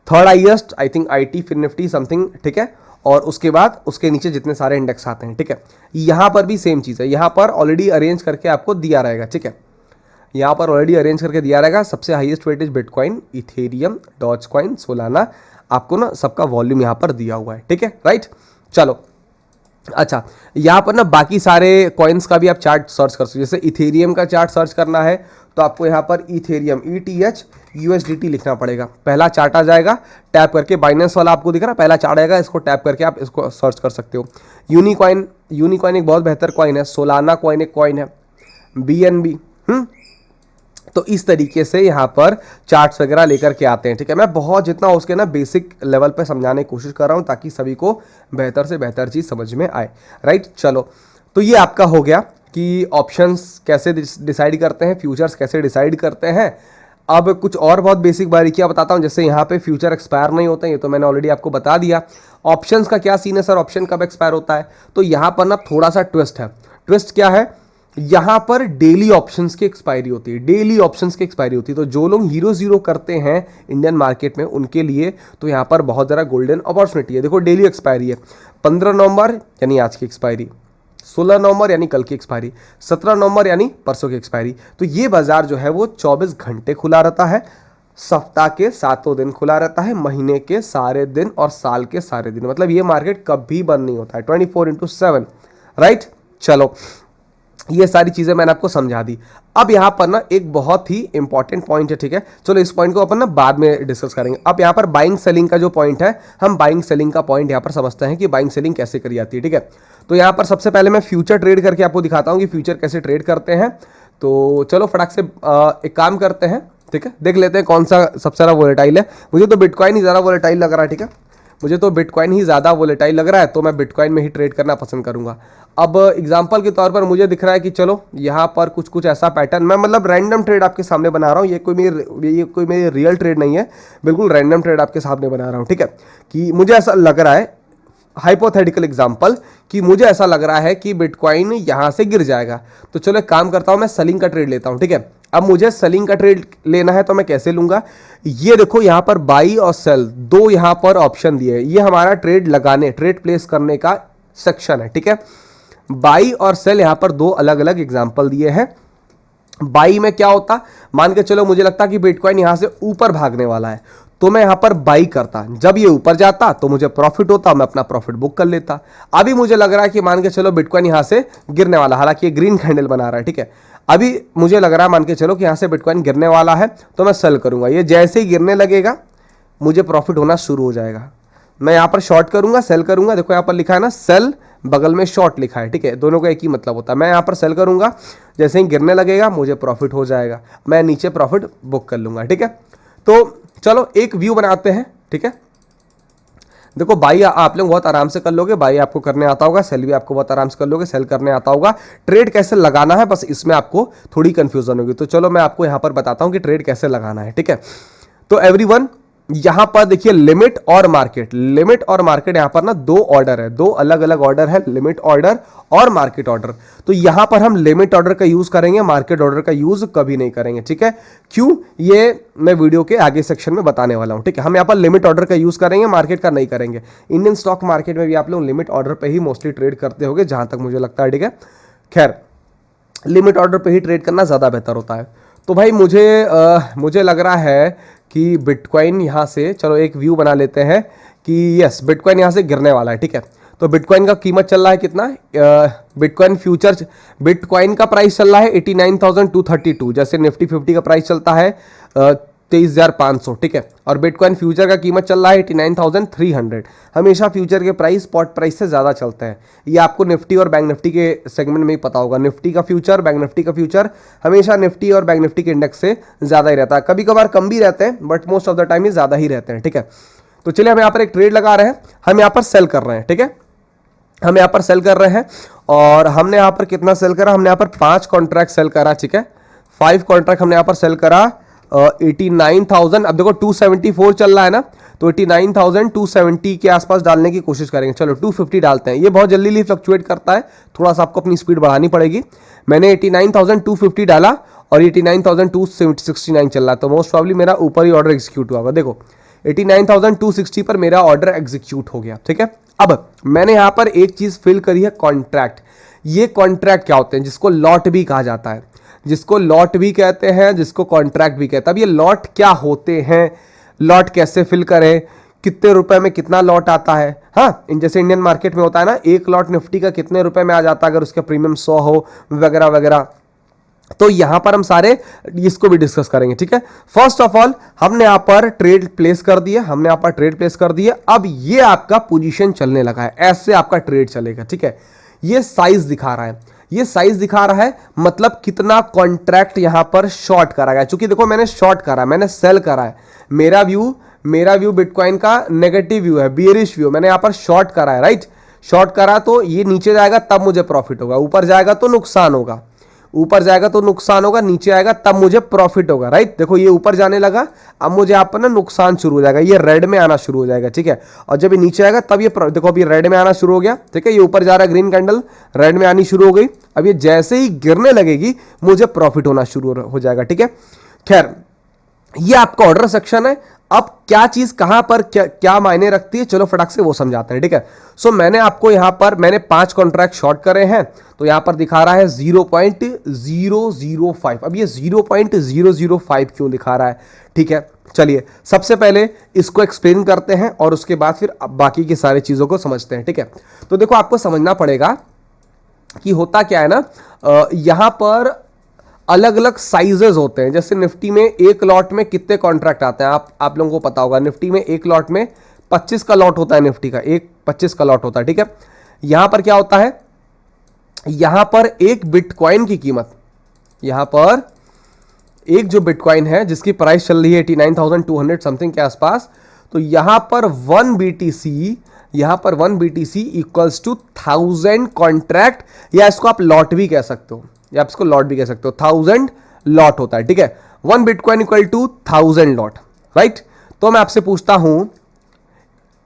third highest I think IT फिर निफ्टी समथिंग, ठीक है। और उसके बाद उसके नीचे जितने सारे इंडेक्स आते हैं, ठीक है। यहाँ पर भी सेम चीज़ है, यहाँ पर ऑलरेडी अरेंज करके आपको दिया रहेगा, ठीक है। यहाँ पर ऑलरेडी अरेंज करके दिया रहेगा। सबसे highest weightage Bitcoin, Ethereum, Dogecoin, Solana, आपको ना सबका वॉल्यूम यहाँ पर दिया हुआ है, ठीक है, राइट। चलो अच्छा, यहाँ पर ना बाकी सारे कॉइन्स का भी आप चार्ट सर्च कर सकते हो। जैसे इथेरियम का चार्ट सर्च करना है तो आपको यहाँ पर इथेरियम ETH USDT लिखना पड़ेगा, पहला चार्ट आ जाएगा। टैप करके बाइनेंस वाला आपको दिख रहा है, पहला चार्ट आएगा, इसको टैप करके आप इसको सर्च कर सकते हो। यूनिकॉइन एक बहुत बेहतर कॉइन है, सोलाना कॉइन एक कॉइन है, BNB। तो इस तरीके से यहाँ पर चार्ट्स वगैरह लेकर के आते हैं, ठीक है। मैं बहुत जितना हो सके ना बेसिक लेवल पे समझाने की कोशिश कर रहा हूँ ताकि सभी को बेहतर से बेहतर चीज़ समझ में आए, राइट। चलो, तो ये आपका हो गया कि ऑप्शंस कैसे डिसाइड करते हैं, फ्यूचर्स कैसे डिसाइड करते हैं। अब कुछ और बहुत बेसिक बारीकियाँ बताता हूँ। जैसे यहाँ पे फ्यूचर एक्सपायर नहीं होते हैं, ये तो मैंने ऑलरेडी आपको बता दिया। ऑप्शंस का क्या सीन है सर, ऑप्शन कब एक्सपायर होता है, तो यहाँ पर ना थोड़ा सा ट्विस्ट है। ट्विस्ट क्या है, यहां पर डेली ऑप्शंस की एक्सपायरी होती है, डेली ऑप्शंस की एक्सपायरी होती है। तो जो लोग हीरो करते हैं इंडियन मार्केट में उनके लिए तो यहां पर बहुत ज़्यादा गोल्डन अपॉर्चुनिटी है। देखो डेली एक्सपायरी है, 15 नवंबर यानी आज की एक्सपायरी, 16 नवंबर यानी कल की एक्सपायरी, 17 नवंबर यानी परसों की एक्सपायरी। तो ये बाजार जो है वो 24 घंटे खुला रहता है, सप्ताह के 7 दिन खुला रहता है, महीने के सारे दिन और साल के सारे दिन। मतलब ये मार्केट कभी बंद नहीं होता है, 24/7, राइट। चलो, ये सारी चीजें मैंने आपको समझा दी। अब यहां पर ना एक बहुत ही इंपॉर्टेंट पॉइंट है, ठीक है। चलो इस पॉइंट को अपन ना बाद में डिस्कस करेंगे। अब यहां पर बाइंग सेलिंग का जो पॉइंट है, हम बाइंग सेलिंग का पॉइंट यहां पर समझते हैं कि बाइंग सेलिंग कैसे करी जाती है, ठीक है। तो यहां पर सबसे पहले मैं फ्यूचर ट्रेड करके आपको दिखाता हूं कि फ्यूचर कैसे ट्रेड करते हैं। तो चलो फटाक से एक काम करते हैं, ठीक है। देख लेते हैं कौन सा सबसे ज़्यादा वोलेटाइल है। मुझे तो बिटकॉइन ही ज़्यादा वोलेटाइल लग रहा है, ठीक है। मुझे तो बिटकॉइन ही ज़्यादा वोलेटाइल लग रहा है, तो मैं बिटकॉइन में ही ट्रेड करना पसंद करूंगा। अब एग्जांपल के तौर पर मुझे दिख रहा है कि चलो यहाँ पर कुछ कुछ ऐसा पैटर्न, मैं मतलब रैंडम ट्रेड आपके सामने बना रहा हूँ। ये कोई मेरी रियल ट्रेड नहीं है, बिल्कुल रैंडम ट्रेड आपके सामने बना रहा हूँ, ठीक है। कि मुझे ऐसा लग रहा है, हाइपोथेटिकल एग्जांपल, कि मुझे ऐसा लग रहा है कि बिटकॉइन यहाँ से गिर जाएगा। तो चलो एक काम करता हूँ, मैं सेलिंग का ट्रेड लेता हूँ, ठीक है। अब मुझे सेलिंग का ट्रेड लेना है तो मैं कैसे लूंगा, ये देखो यहाँ पर बाई और सेल दो यहाँ पर ऑप्शन दिए हैं। ये हमारा ट्रेड लगाने, ट्रेड प्लेस करने का सेक्शन है, ठीक है। बाई और सेल यहाँ पर दो अलग अलग एग्जांपल दिए हैं। बाई में क्या होता, मान के चलो मुझे लगता कि बिटकॉइन यहां से ऊपर भागने वाला है, तो मैं यहां पर बाई करता। जब ये ऊपर जाता तो मुझे प्रॉफिट होता, मैं अपना प्रॉफिट बुक कर लेता। अभी मुझे लग रहा है कि मान के चलो बिटकॉइन यहां से गिरने वाला, हालांकि ये ग्रीन कैंडल बना रहा है, ठीक है। अभी मुझे लग रहा है मान के चलो कि यहां से बिटकॉइन गिरने वाला है, तो मैं सेल करूंगा। ये जैसे ही गिरने लगेगा मुझे प्रॉफिट होना शुरू हो जाएगा। मैं यहां पर शॉर्ट करूंगा, सेल करूंगा। देखो यहां पर लिखा है ना सेल, बगल में शॉर्ट लिखा है, ठीक है। दोनों का एक ही मतलब होता है। मैं यहां पर सेल करूंगा, जैसे ही गिरने लगेगा मुझे प्रॉफिट हो जाएगा, मैं नीचे प्रॉफिट बुक कर लूंगा, ठीक है। तो चलो एक व्यू बनाते हैं, ठीक है। देखो बाई आप लोग बहुत आराम से कर लोगे, बाई आपको करने आता होगा, सेल भी आपको बहुत आराम से कर लोगे, सेल करने आता होगा। ट्रेड कैसे लगाना है बस इसमें आपको थोड़ी कंफ्यूजन होगी। तो चलो मैं आपको यहां पर बताता हूं कि ट्रेड कैसे लगाना है, ठीक है। तो एवरीवन यहां पर देखिए लिमिट और मार्केट, लिमिट और मार्केट यहां पर ना दो ऑर्डर है, दो अलग अलग ऑर्डर है, लिमिट ऑर्डर और मार्केट ऑर्डर। तो यहां पर हम लिमिट ऑर्डर का यूज करेंगे, मार्केट ऑर्डर का यूज कभी नहीं करेंगे, ठीक है। क्यों, ये मैं वीडियो के आगे सेक्शन में बताने वाला हूं, ठीक है। हम यहां पर लिमिट ऑर्डर का यूज करेंगे, मार्केट का नहीं करेंगे। इंडियन स्टॉक मार्केट में भी आप लोग लिमिट ऑर्डर पे ही मोस्टली ट्रेड करते होंगे, जहां तक मुझे लगता है, ठीक है। खैर, लिमिट ऑर्डर पे ही ट्रेड करना ज़्यादा बेहतर होता है। तो भाई मुझे लग रहा है कि बिटकॉइन यहाँ से, चलो एक व्यू बना लेते हैं कि यस बिटकॉइन यहाँ से गिरने वाला है, ठीक है। तो बिटकॉइन का कीमत चल रहा है कितना, बिटकॉइन फ्यूचर, बिटकॉइन का प्राइस चल रहा है 89,232, जैसे निफ्टी 50 का प्राइस चलता है 23,500, ठीक है। और बिटकॉइन फ्यूचर का कीमत चल रहा है 89,300। हमेशा फ्यूचर के प्राइस स्पॉट प्राइस से ज़्यादा चलते हैं, ये आपको निफ्टी और बैंक निफ्टी के सेगमेंट में ही पता होगा। निफ्टी का फ्यूचर, बैंक निफ्टी का फ्यूचर हमेशा निफ्टी और बैंक निफ्टी के इंडेक्स से ज़्यादा ही रहता है। कभी कभार कम भी रहते हैं, but most of the time ये ज़्यादा ही रहते हैं, ठीक है। तो चलिए हम यहाँ पर एक ट्रेड लगा रहे हैं, हम यहाँ पर सेल कर रहे हैं, ठीक है। हम यहाँ पर सेल कर रहे हैं और हमने यहाँ पर कितना सेल करा, हमने यहाँ पर 5 कॉन्ट्रैक्ट सेल करा, ठीक है। 5 कॉन्ट्रैक्ट हमने यहाँ पर सेल करा 89,000। अब देखो 274 चल रहा है ना, तो 89,270 के आसपास डालने की कोशिश करेंगे। चलो 250 डालते हैं, ये बहुत जल्दी फ्लक्चुएट करता है, थोड़ा सा आपको अपनी स्पीड बढ़ानी पड़ेगी। मैंने 89,250 डाला और 89,269 चल रहा है, तो मोस्ट प्रॉब्ली मेरा ऊपर ही ऑर्डर एग्जीक्यूट हुआ। देखो 89,260 पर मेरा ऑर्डर एग्जीक्यूट हो गया, ठीक है। अब मैंने यहां पर एक चीज फिल करी है, कॉन्ट्रैक्ट। ये कॉन्ट्रैक्ट क्या होते हैं, जिसको लॉट भी कहा जाता है, जिसको लॉट भी कहते हैं, जिसको कॉन्ट्रैक्ट भी कहते हैं। अब ये लॉट क्या होते हैं, लॉट कैसे फिल करें, कितने रुपए में कितना लॉट आता है। हाँ, जैसे इंडियन मार्केट में होता है ना, एक लॉट निफ्टी का कितने रुपए में आ जाता है अगर उसका प्रीमियम 100 हो, वगैरह वगैरह। तो यहां पर हम सारे इसको भी डिस्कस करेंगे, ठीक है। फर्स्ट ऑफ ऑल हमने यहां पर ट्रेड प्लेस कर दिया, हमने यहां पर ट्रेड प्लेस कर दिया। अब ये आपका पोजीशन चलने लगा है, ऐसे आपका ट्रेड चलेगा, ठीक है। ये साइज दिखा रहा है, ये साइज दिखा रहा है, मतलब कितना कॉन्ट्रैक्ट यहां पर शॉर्ट करा गया। चूंकि देखो मैंने शॉर्ट करा, मैंने सेल करा है, मेरा व्यू बिटकॉइन का नेगेटिव व्यू है, बियरिश व्यू, मैंने यहां पर शॉर्ट करा है, राइट। शॉर्ट करा तो ये नीचे जाएगा तब मुझे प्रॉफिट होगा, ऊपर जाएगा तो नुकसान होगा, ऊपर जाएगा तो नुकसान होगा, नीचे आएगा तब मुझे प्रॉफिट होगा, राइट। देखो ये ऊपर जाने लगा, अब मुझे यहाँ पर ना नुकसान शुरू हो जाएगा, ये रेड में आना शुरू हो जाएगा, ठीक है। और जब ये नीचे आएगा तब ये देखो अभी रेड में आना शुरू हो गया, ठीक है। ये ऊपर जा रहा है, ग्रीन कैंडल रेड में आनी शुरू हो गई। अब ये जैसे ही गिरने लगेगी मुझे प्रॉफिट होना शुरू हो जाएगा, ठीक है। खैर, ये आपका ऑर्डर सेक्शन है। अब क्या चीज कहां पर क्या मायने रखती है, चलो फटाक से वो समझाते हैं, ठीक है। सो मैंने आपको यहां पर मैंने 5 कॉन्ट्रैक्ट शॉर्ट करे हैं, तो यहां पर दिखा रहा है 0.005। अब ये 0.005 क्यों दिखा रहा है, ठीक है। चलिए सबसे पहले इसको एक्सप्लेन करते हैं और उसके बाद फिर बाकी की सारी चीजों को समझते हैं, ठीक है। तो देखो आपको समझना पड़ेगा कि होता क्या है ना, यहां पर अलग अलग साइजेस होते हैं। जैसे निफ्टी में एक लॉट में कितने कॉन्ट्रैक्ट आते हैं, आप लोगों को पता होगा। निफ्टी में एक लॉट में 25 का लॉट होता है, निफ्टी का एक 25 का लॉट होता है, ठीक है। यहां पर क्या होता है, यहां पर एक बिटकॉइन की कीमत, यहां पर एक जो बिटकॉइन है जिसकी प्राइस चल रही है 89,200 समथिंग के आसपास, तो यहां पर 1 BTC इक्वल्स टू 1000 कॉन्ट्रैक्ट, या इसको आप लॉट भी कह सकते हो, या आप इसको लॉट भी कह सकते हो। 1000 लॉट होता है, ठीक है। 1 Bitcoin equal to 1000 lot, right. तो मैं आपसे पूछता हूं,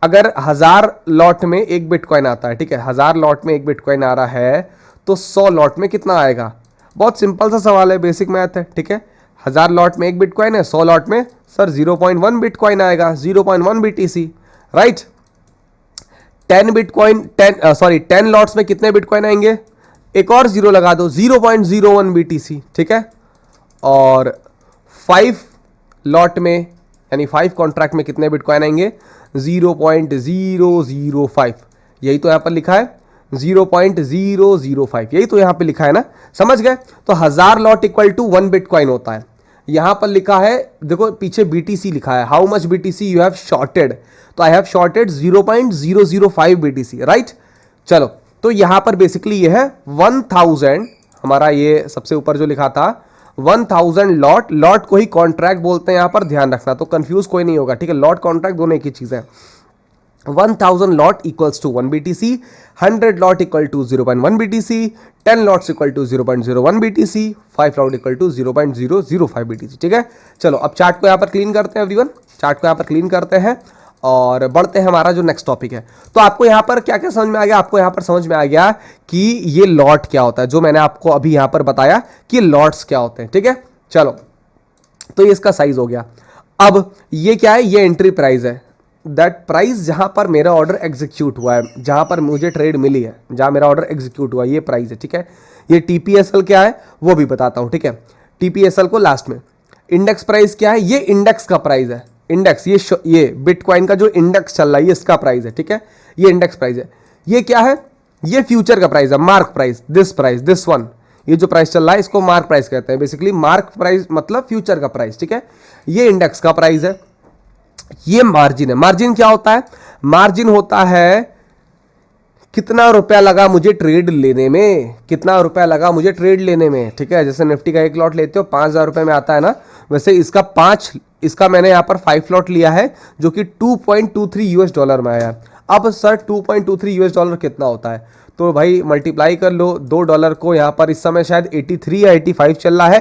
अगर 1000 लॉट में एक बिटकॉइन आता है, ठीक है, 1000 लॉट में एक बिटकॉइन आ रहा है, तो 100 लॉट में कितना आएगा। बहुत सिंपल सा सवाल है, बेसिक मैथ है, ठीक है। 1000 लॉट में एक बिटकॉइन है, 100 लॉट में सर 0.1 बिटकॉइन आएगा, 0.1 BTC, राइट। 10 लॉट्स में कितने बिटकॉइन आएंगे, एक और जीरो लगा दो, 0.01 BTC, ठीक है। और 5 लॉट में यानी 5 कॉन्ट्रैक्ट में कितने बिटकॉइन आएंगे, 0.005। यही तो यहां पर लिखा है 0.005, यही तो यहां पे लिखा है ना, समझ गए। तो 1000 लॉट इक्वल टू 1 बिटकॉइन होता है। यहां पर लिखा है, देखो पीछे BTC लिखा है, how much BTC you have shorted, तो I have shorted 0.005 BTC, right. चलो, तो यहां पर बेसिकली ये है 1000, हमारा ये सबसे ऊपर जो लिखा था 1000 लॉट को ही कॉन्ट्रैक्ट बोलते हैं, यहां पर ध्यान रखना, तो कंफ्यूज कोई नहीं होगा, ठीक है। लॉट कॉन्ट्रैक्ट दोनों एक ही चीज है। 1000 lot equals to 1 BTC, 100 lot equal to 0.1 BTC, 10 lots equal to 0.01 BTC, 5 lot equal to 0.005 BTC। ठीक है, चलो अब चार्ट को यहाँ पर क्लीन करते हैं एवरीवन, चार्ट को यहाँ पर क्लीन करते हैं और बढ़ते हैं हमारा जो नेक्स्ट टॉपिक है। तो आपको यहाँ पर क्या क्या समझ में आ गया? आपको यहाँ पर समझ में आ गया कि ये लॉट क्या होता है, जो मैंने आपको अभी यहाँ पर बताया कि लॉट्स क्या होते हैं। ठीक है, चलो तो ये इसका साइज हो गया। अब ये क्या है? ये एंट्री प्राइस है, दैट प्राइस जहां पर मेरा ऑर्डर एग्जीक्यूट हुआ है, जहां पर मुझे ट्रेड मिली है, जहां मेरा ऑर्डर एग्जीक्यूट हुआ है, ये प्राइस है। ठीक है, ये टीपीएसएल क्या है वो भी बताता हूं। ठीक है, टीपीएसएल को लास्ट में। इंडेक्स प्राइस क्या है? ये इंडेक्स का प्राइस है, इंडेक्स ये बिटकॉइन का जो इंडेक्स चल रहा है ये इसका प्राइस है। ठीक है, ये इंडेक्स प्राइस है। ये क्या है? ये फ्यूचर का प्राइस है, मार्क प्राइस, दिस वन, ये जो प्राइस चल रहा है इसको मार्क प्राइस कहते हैं। बेसिकली मार्क प्राइस मतलब फ्यूचर का प्राइस। ठीक है, ये इंडेक्स का प्राइस है। ये मार्जिन है। मार्जिन क्या होता है? मार्जिन होता है कितना रुपया लगा मुझे ट्रेड लेने में, कितना रुपया लगा मुझे ट्रेड लेने में। ठीक है, जैसे निफ्टी का एक लॉट लेते हो 5000 रुपये में आता है ना, वैसे इसका मैंने यहाँ पर 5 लॉट लिया है जो कि 2.23 यूएस डॉलर में आया। अब सर 2.23 यूएस डॉलर कितना होता है? तो भाई मल्टीप्लाई कर लो, $2 को यहाँ पर इस समय शायद 83 या 85 चल रहा है।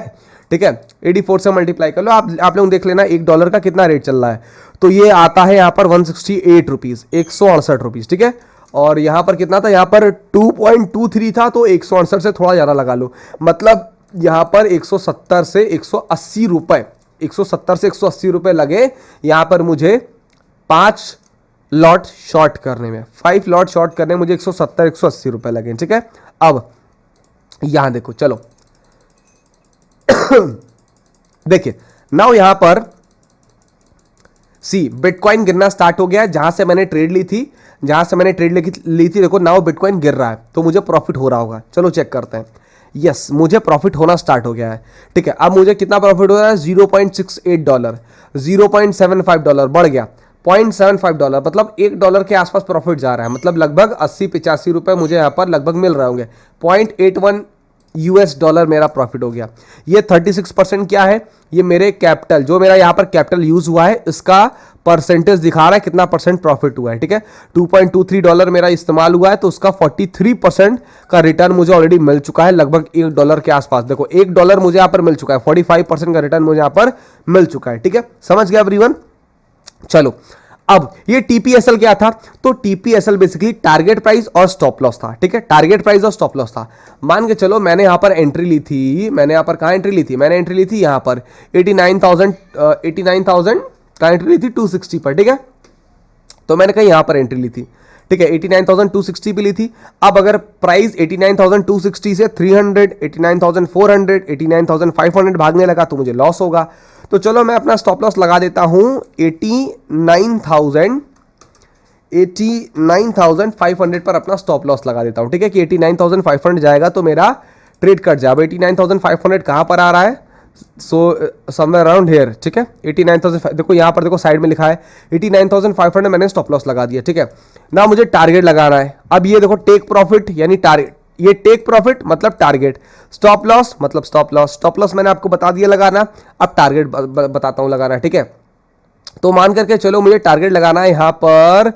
ठीक है, 84 से मल्टीप्लाई कर लो। आप लोग देख लेना $1 का कितना रेट चल रहा है। तो ये आता है यहाँ पर 168 रुपीज़, 168 रुपीज़। ठीक है, और यहाँ पर कितना था? यहाँ पर 2.23 था, तो 168 से थोड़ा ज़्यादा लगा लो, मतलब यहाँ पर 170 से 180 रुपये, 170 से 180 रुपये लगे यहाँ पर मुझे 5 लॉट शॉर्ट करने में, 5 लॉट शॉर्ट करने में मुझे 170-180 रुपये लगे। ठीक है, अब यहाँ देखो, चलो देखिए नाउ यहां पर सी बिटकॉइन गिरना स्टार्ट हो गया है। जहां से मैंने ट्रेड ली थी, देखो नाउ बिटकॉइन गिर रहा है, तो मुझे प्रॉफिट हो रहा होगा। चलो चेक करते हैं। यस, मुझे प्रॉफिट होना स्टार्ट हो गया है। ठीक है, अब मुझे कितना प्रॉफिट हो रहा है? $0.68, $0.75 बढ़ गया, $0.75, मतलब $1 के आसपास प्रॉफिट जा रहा है, मतलब लगभग 80-85 रुपए मुझे यहां पर लगभग मिल रहे होंगे। $0.81 यूएस डॉलर मेरा प्रॉफिट हो गया। ये 36% क्या है? ये मेरे कैपिटल, जो मेरा यहाँ पर कैपिटल यूज हुआ है इसका परसेंटेज दिखा रहा है, कितना परसेंट प्रॉफिट हुआ है। ठीक है, $2.23 मेरा इस्तेमाल हुआ है, तो उसका 43% का रिटर्न मुझे ऑलरेडी मिल चुका है, लगभग $1 के आसपास। देखो $1 मुझे यहाँ पर मिल चुका है, 45% का रिटर्न मुझे यहाँ पर मिल चुका है। ठीक है, समझ गया एवरीवन? चलो अब ये टीपीएसएल क्या था? तो टीपीएसएल बेसिकली टारगेट प्राइस और स्टॉप लॉस था। ठीक है, टारगेट प्राइस और स्टॉप लॉस था। मान के चलो मैंने यहां पर एंट्री ली थी, मैंने यहां पर कहां एंट्री ली थी? मैंने एंट्री ली थी यहां पर 89,000 का एंट्री ली थी 260 पर। ठीक है, तो मैंने कहीं यहां पर एंट्री ली थी। ठीक है, 89,260 पे ली थी। अब अगर प्राइस 89,260 से 300, 89,400, 89,500 भागने लगा तो मुझे लॉस होगा। तो चलो मैं अपना स्टॉप लॉस लगा देता हूं 89,500 पर अपना स्टॉप लॉस लगा देता हूं। ठीक है, कि 89,500 जाएगा तो मेरा ट्रेड कट जाए। 89,500 कहां पर आ रहा है? So somewhere around here. ठीक है, 89,000, देखो यहाँ पर देखो साइड में लिखा है 89,500 मैंने स्टॉप लॉस लगा दिया। ठीक है, ना मुझे टारगेट लगाना है। अब ये देखो टेक प्रॉफिट यानी टारगेट, ये टेक प्रॉफिट मतलब टारगेट, स्टॉप लॉस मतलब स्टॉप लॉस। स्टॉप लॉस मैंने आपको बता दिया लगाना, अब टारगेट बताता हूं लगाना। ठीक है, तो मान करके चलो मुझे टारगेट लगाना है यहां पर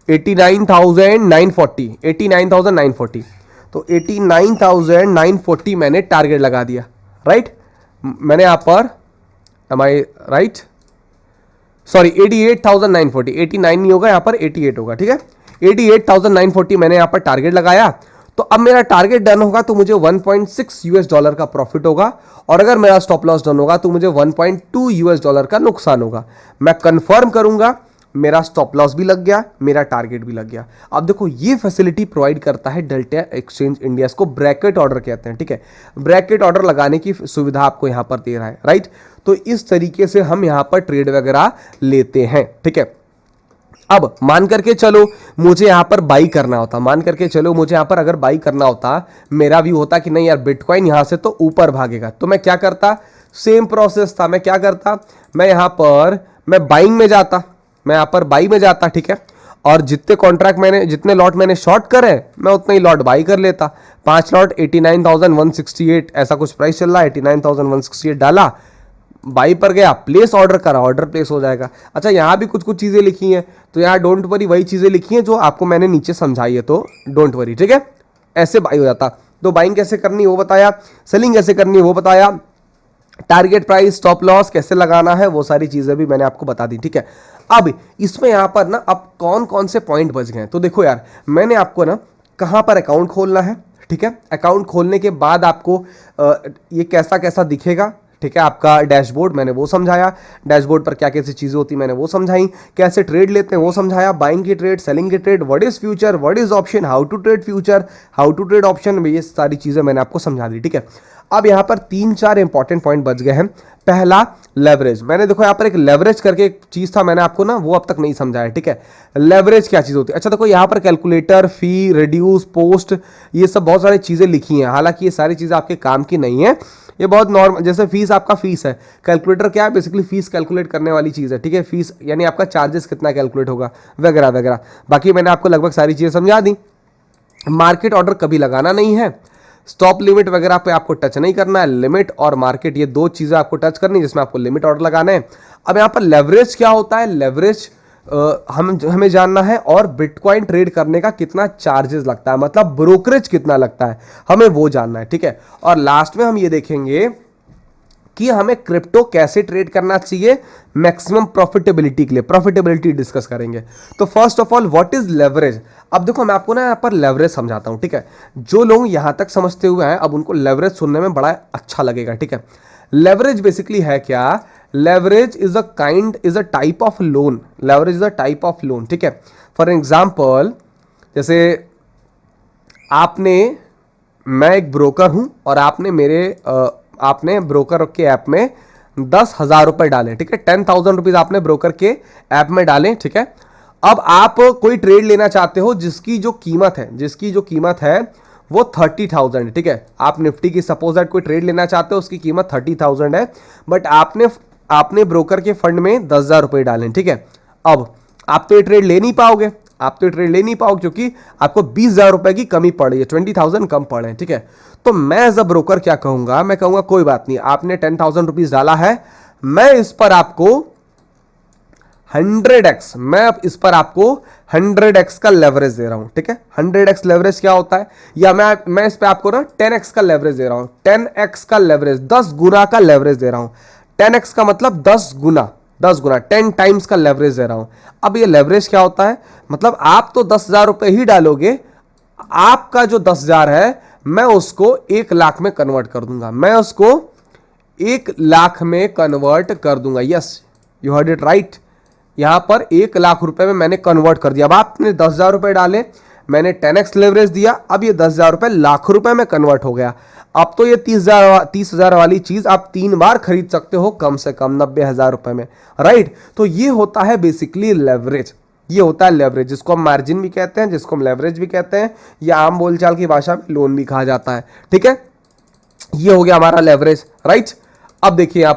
89,940, 89,940। तो 89,940 मैंने टारगेट लगा दिया, राइट? मैंने यहां पर, एम आई राइट? सॉरी 88,940, 89 नहीं होगा यहां पर, 88 होगा। ठीक है, 88,940 मैंने यहां पर टारगेट लगाया। तो अब मेरा टारगेट डन होगा तो मुझे 1.6 यूएस डॉलर का प्रॉफिट होगा, और अगर मेरा स्टॉप लॉस डन होगा तो मुझे 1.2 यूएस डॉलर का नुकसान होगा। मैं कंफर्म करूंगा, मेरा स्टॉप लॉस भी लग गया, मेरा टारगेट भी लग गया। अब देखो ये फैसिलिटी प्रोवाइड करता है डेल्टा एक्सचेंज इंडिया, इसको ब्रैकेट ऑर्डर कहते हैं। ठीक है, ब्रैकेट ऑर्डर लगाने की सुविधा आपको यहां पर दे रहा है, राइट? तो इस तरीके से हम यहां पर ट्रेड वगैरह लेते हैं। ठीक है, अब मान करके चलो मुझे यहां पर बाई करना होता, मान करके चलो मुझे यहां पर अगर बाई करना होता, मेरा व्यू होता कि नहीं यार बिटकॉइन यहां से तो ऊपर भागेगा, तो मैं क्या करता? सेम प्रोसेस था, मैं क्या करता? मैं यहां पर मैं बाइंग में जाता, मैं यहां पर बाई में जाता। ठीक है, और जितने कॉन्ट्रैक्ट मैंने, जितने लॉट मैंने शॉर्ट करे मैं उतने ही लॉट बाई कर लेता। 5 लॉट 89,168 ऐसा कुछ प्राइस चल रहा है, 89,168 डाला, बाई पर गया, प्लेस ऑर्डर करा, ऑर्डर प्लेस हो जाएगा। अच्छा यहाँ भी कुछ कुछ चीज़ें लिखी हैं, तो यहाँ डोंट वरी वही चीज़ें लिखी हैं जो आपको मैंने नीचे समझाई है, तो डोंट वरी, ठीक है। ऐसे बाई हो जाता। तो बाइंग कैसे करनी वो बताया, सेलिंग कैसे करनी वो बताया, टारगेट प्राइस, स्टॉप लॉस कैसे लगाना है, वो सारी चीज़ें भी मैंने आपको बता दी, ठीक है। अब इसमें यहाँ पर ना अब कौन कौन से पॉइंट बच गए, तो देखो यार मैंने आपको ना कहाँ पर अकाउंट खोलना है, ठीक है। अकाउंट खोलने के बाद आपको ये कैसा कैसा दिखेगा, ठीक है, आपका डैशबोर्ड मैंने वो समझाया, डैशबोर्ड पर क्या कैसी चीज़ें होती मैंने वो समझाई, कैसे ट्रेड लेते हैं वो समझाया, बाइंग की ट्रेड, सेलिंग की trade, what is future, what is option, how to trade future, how to trade option, ये सारी चीज़ें मैंने आपको समझा दी, ठीक है। अब यहाँ पर 3-4 इंपॉर्टेंट पॉइंट बच गए हैं। पहला लेवरेज, मैंने देखो यहाँ पर एक लेवरेज करके एक चीज़ था, मैंने आपको ना वो अब तक नहीं समझाया, ठीक है। लेवरेज क्या चीज़ होती है, अच्छा देखो यहाँ पर कैलकुलेटर, फी, रिड्यूस, पोस्ट, ये सब बहुत सारी चीज़ें लिखी हैं, हालांकि ये सारी चीज़ें आपके काम की नहीं है, ये बहुत नॉर्मल, जैसे फीस आपका फीस है, कैलकुलेटर क्या है, बेसिकली फीस कैलकुलेट करने वाली चीज़ है, ठीक है। फीस यानी आपका चार्जेस कितना कैलकुलेट होगा वगैरह वगैरह, बाकी मैंने आपको लगभग सारी चीज़ें समझा दी। मार्केट ऑर्डर कभी लगाना नहीं है, स्टॉप लिमिट वगैरह पे आपको टच नहीं करना है, लिमिट और मार्केट ये दो चीज़ें आपको टच करनी है जिसमें आपको लिमिट ऑर्डर लगाना है। अब यहाँ पर लेवरेज क्या होता है, लेवरेज हमें जानना है, और बिटकॉइन ट्रेड करने का कितना चार्जेस लगता है, मतलब ब्रोकरेज कितना लगता है, हमें वो जानना है, ठीक है। और लास्ट में हम ये देखेंगे कि हमें क्रिप्टो कैसे ट्रेड करना चाहिए मैक्सिमम प्रॉफिटेबिलिटी के लिए, प्रॉफिटेबिलिटी डिस्कस करेंगे। तो first of all what is leverage, अब देखो मैं आपको ना यहाँ पर लेवरेज समझाता हूँ, ठीक है। जो लोग यहाँ तक समझते हुए हैं अब उनको लेवरेज सुनने में बड़ा अच्छा लगेगा, ठीक है। लेवरेज बेसिकली है क्या, leverage is a type of loan, leverage is a type of loan, ठीक है। फॉर एग्जाम्पल जैसे आपने, मैं एक ब्रोकर हूं और आपने ब्रोकर के ऐप में 10,000 रुपए डालें, ठीक है। 10,000 रुपीज आपने ब्रोकर के ऐप में डालें, ठीक है। अब आप कोई ट्रेड लेना चाहते हो जिसकी जो कीमत है वो 30,000 है, ठीक है। आप निफ्टी की सपोज दैट कोई ट्रेड लेना चाहते हो, उसकी कीमत 30,000 है, बट आपने ब्रोकर के फंड में 10,000 रुपए डालें, ठीक है। अब आप तो ये ट्रेड ले नहीं पाओगे, क्योंकि आपको 20,000 रुपए की कमी पड़ रही है, 20,000 कम पड़ रहे हैं, ठीक है। तो मैं एज अ ब्रोकर क्या कहूंगा, मैं कहूंगा कोई बात नहीं, आपने 10,000 रुपीज डाला है, मैं इस पर आपको 100x का लेवरेज दे रहा हूं, ठीक है। 100x लेवरेज क्या होता है, या मैं इस पे आपको ना 10x का लेवरेज दे रहा हूं, 10x का लेवरेज, 10 गुना का लेवरेज दे रहा हूं। 10x का मतलब 10 गुना, 10 टाइम्स का लेवरेज दे रहा हूं। अब ये लेवरेज क्या होता है, मतलब आप तो 10,000 रुपए ही डालोगे, आपका जो 10,000 है मैं उसको 1,00,000 में कन्वर्ट कर दूंगा, yes you heard it right, यहां पर 1,00,000 रुपए में मैंने कन्वर्ट कर दिया। अब आपने 10,000 रुपए डाले, मैंने 10x लेवरेज दिया, अब ये 10,000 रुपए लाख रुपए में कन्वर्ट हो गया। अब तो ये 30,000 वाली चीज आप 3 बार खरीद सकते हो कम से कम 90,000 रुपए में, राइट। तो ये होता है बेसिकली लेवरेज, ये होता है लेवरेज, जिसको हम मार्जिन भी कहते हैं, जिसको हम लेवरेज भी कहते हैं, या आम बोलचाल की भाषा में लोन भी कहा जाता है, ठीक है। ये हो गया हमारा लेवरेज, राइट। अब देखिए यहां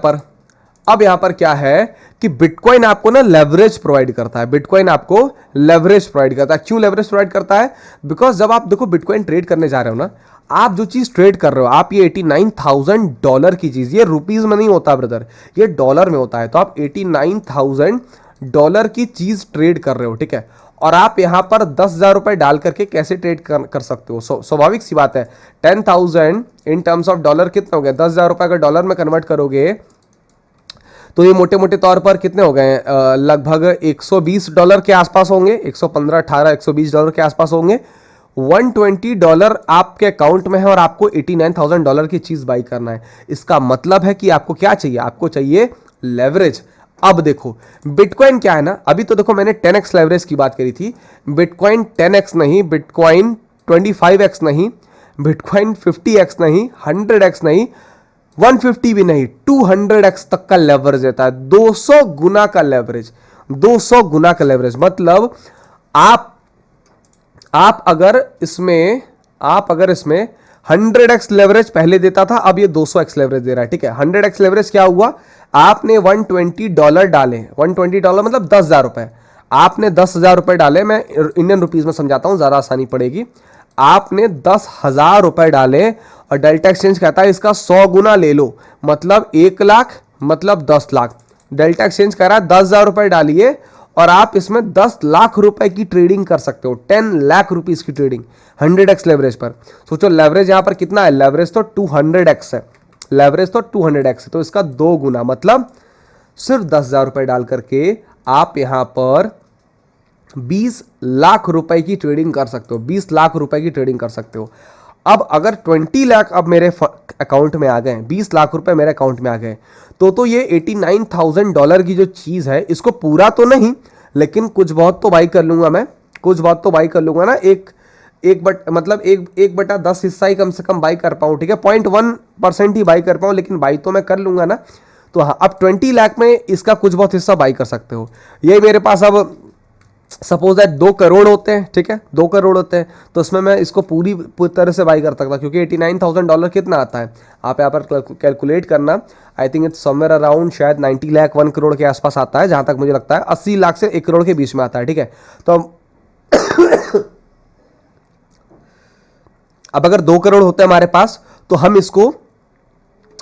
पर क्या है कि बिटकॉइन आपको ना लेवरेज प्रोवाइड करता है, क्यों लेवरेज प्रोवाइड करता है, बिकॉज जब आप देखो बिटकॉइन ट्रेड करने जा रहे हो ना, आप जो चीज ट्रेड कर रहे हो, आप ये $89,000 की चीज, ये रुपीज में नहीं होता ब्रदर, ये डॉलर में होता है, तो आप $89,000 की चीज ट्रेड कर रहे हो, ठीक है। और आप यहां पर 10,000 रुपए डाल करके कैसे ट्रेड कर सकते हो, स्वाभाविक सी बात है, 10,000 इन टर्म्स ऑफ डॉलर कितने हो गए, 10,000 रुपए अगर डॉलर में कन्वर्ट करोगे तो ये मोटे मोटे तौर पर कितने हो गए, लगभग $120 के आसपास होंगे, 115, 18, $120 के आसपास होंगे। $120 आपके अकाउंट में है और आपको $89,000 की चीज बाई करना है। इसका मतलब है कि आपको क्या चाहिए, आपको चाहिए लेवरेज। अब देखो बिटकॉइन क्या है ना, अभी तो देखो मैंने 10x लेवरेज की बात करी थी, बिटकॉइन 10x नहीं, बिटकॉइन 25x नहीं, बिटकॉइन 50x नहीं, 100x नहीं, 150 भी नहीं, 200x तक का लेवरेज देता है, 200 गुना का लेवरेज, 200 गुना का लेवरेज। मतलब आप अगर इसमें 100x लेवरेज पहले देता था, अब ये 200x लेवरेज दे रहा है, ठीक है। 100x लेवरेज क्या हुआ, आपने $120 डाले, $120 मतलब 10,000 रुपए, आपने 10,000 रुपए डाले, मैं इंडियन रुपीज में समझाता हूं ज्यादा आसानी पड़ेगी। आपने 10,000 रुपए डाले और डेल्टा एक्सचेंज कहता है इसका 100 गुना ले लो, मतलब 1,00,000 मतलब 10 लाख। डेल्टा एक्सचेंज कह रहा है 10,000 रुपए डालिए और आप इसमें 10 लाख रुपए की ट्रेडिंग कर सकते हो, 10 लाख रुपीस की ट्रेडिंग 100x लेवरेज पर। सोचो लेवरेज यहां पर कितना है, लेवरेज तो 200x है, लेवरेज तो 200x है, तो इसका 2 गुना मतलब सिर्फ 10,000 रुपए डाल करके आप यहां पर 20 लाख रुपए की ट्रेडिंग कर सकते हो, 20 लाख रुपए की ट्रेडिंग कर सकते हो। अब अगर 20 लाख अब मेरे अकाउंट में आ गए, 20 लाख रुपए मेरे अकाउंट में आ गए, तो ये $89,000 की जो चीज है, इसको पूरा तो नहीं लेकिन कुछ बहुत तो बाई कर लूंगा मैं, कुछ बहुत तो बाई कर लूंगा ना, मतलब एक बटा 10 हिस्सा ही कम से कम बाई कर पाऊं, ठीक है, 0.1% ही बाई कर पाऊं, लेकिन बाई तो मैं कर लूंगा ना। तो हाँ, अब 20 लाख में इसका कुछ बहुत हिस्सा बाई कर सकते हो। ये मेरे पास अब सपोज दैट 2 करोड़ होते हैं, ठीक है, 2 करोड़ होते हैं, तो उसमें मैं इसको पूरी तरह से बाई कर सकता, क्योंकि $89,000 कितना आता है, आप यहाँ पर कैलकुलेट करना, I think it's somewhere around शायद 90 लाख 1 करोड़ के आसपास आता है, जहां तक मुझे लगता है 80 लाख से 1 करोड़ के बीच में आता है, ठीक है। तो अब अगर 2 करोड़ होते हैं हमारे पास, तो हम इसको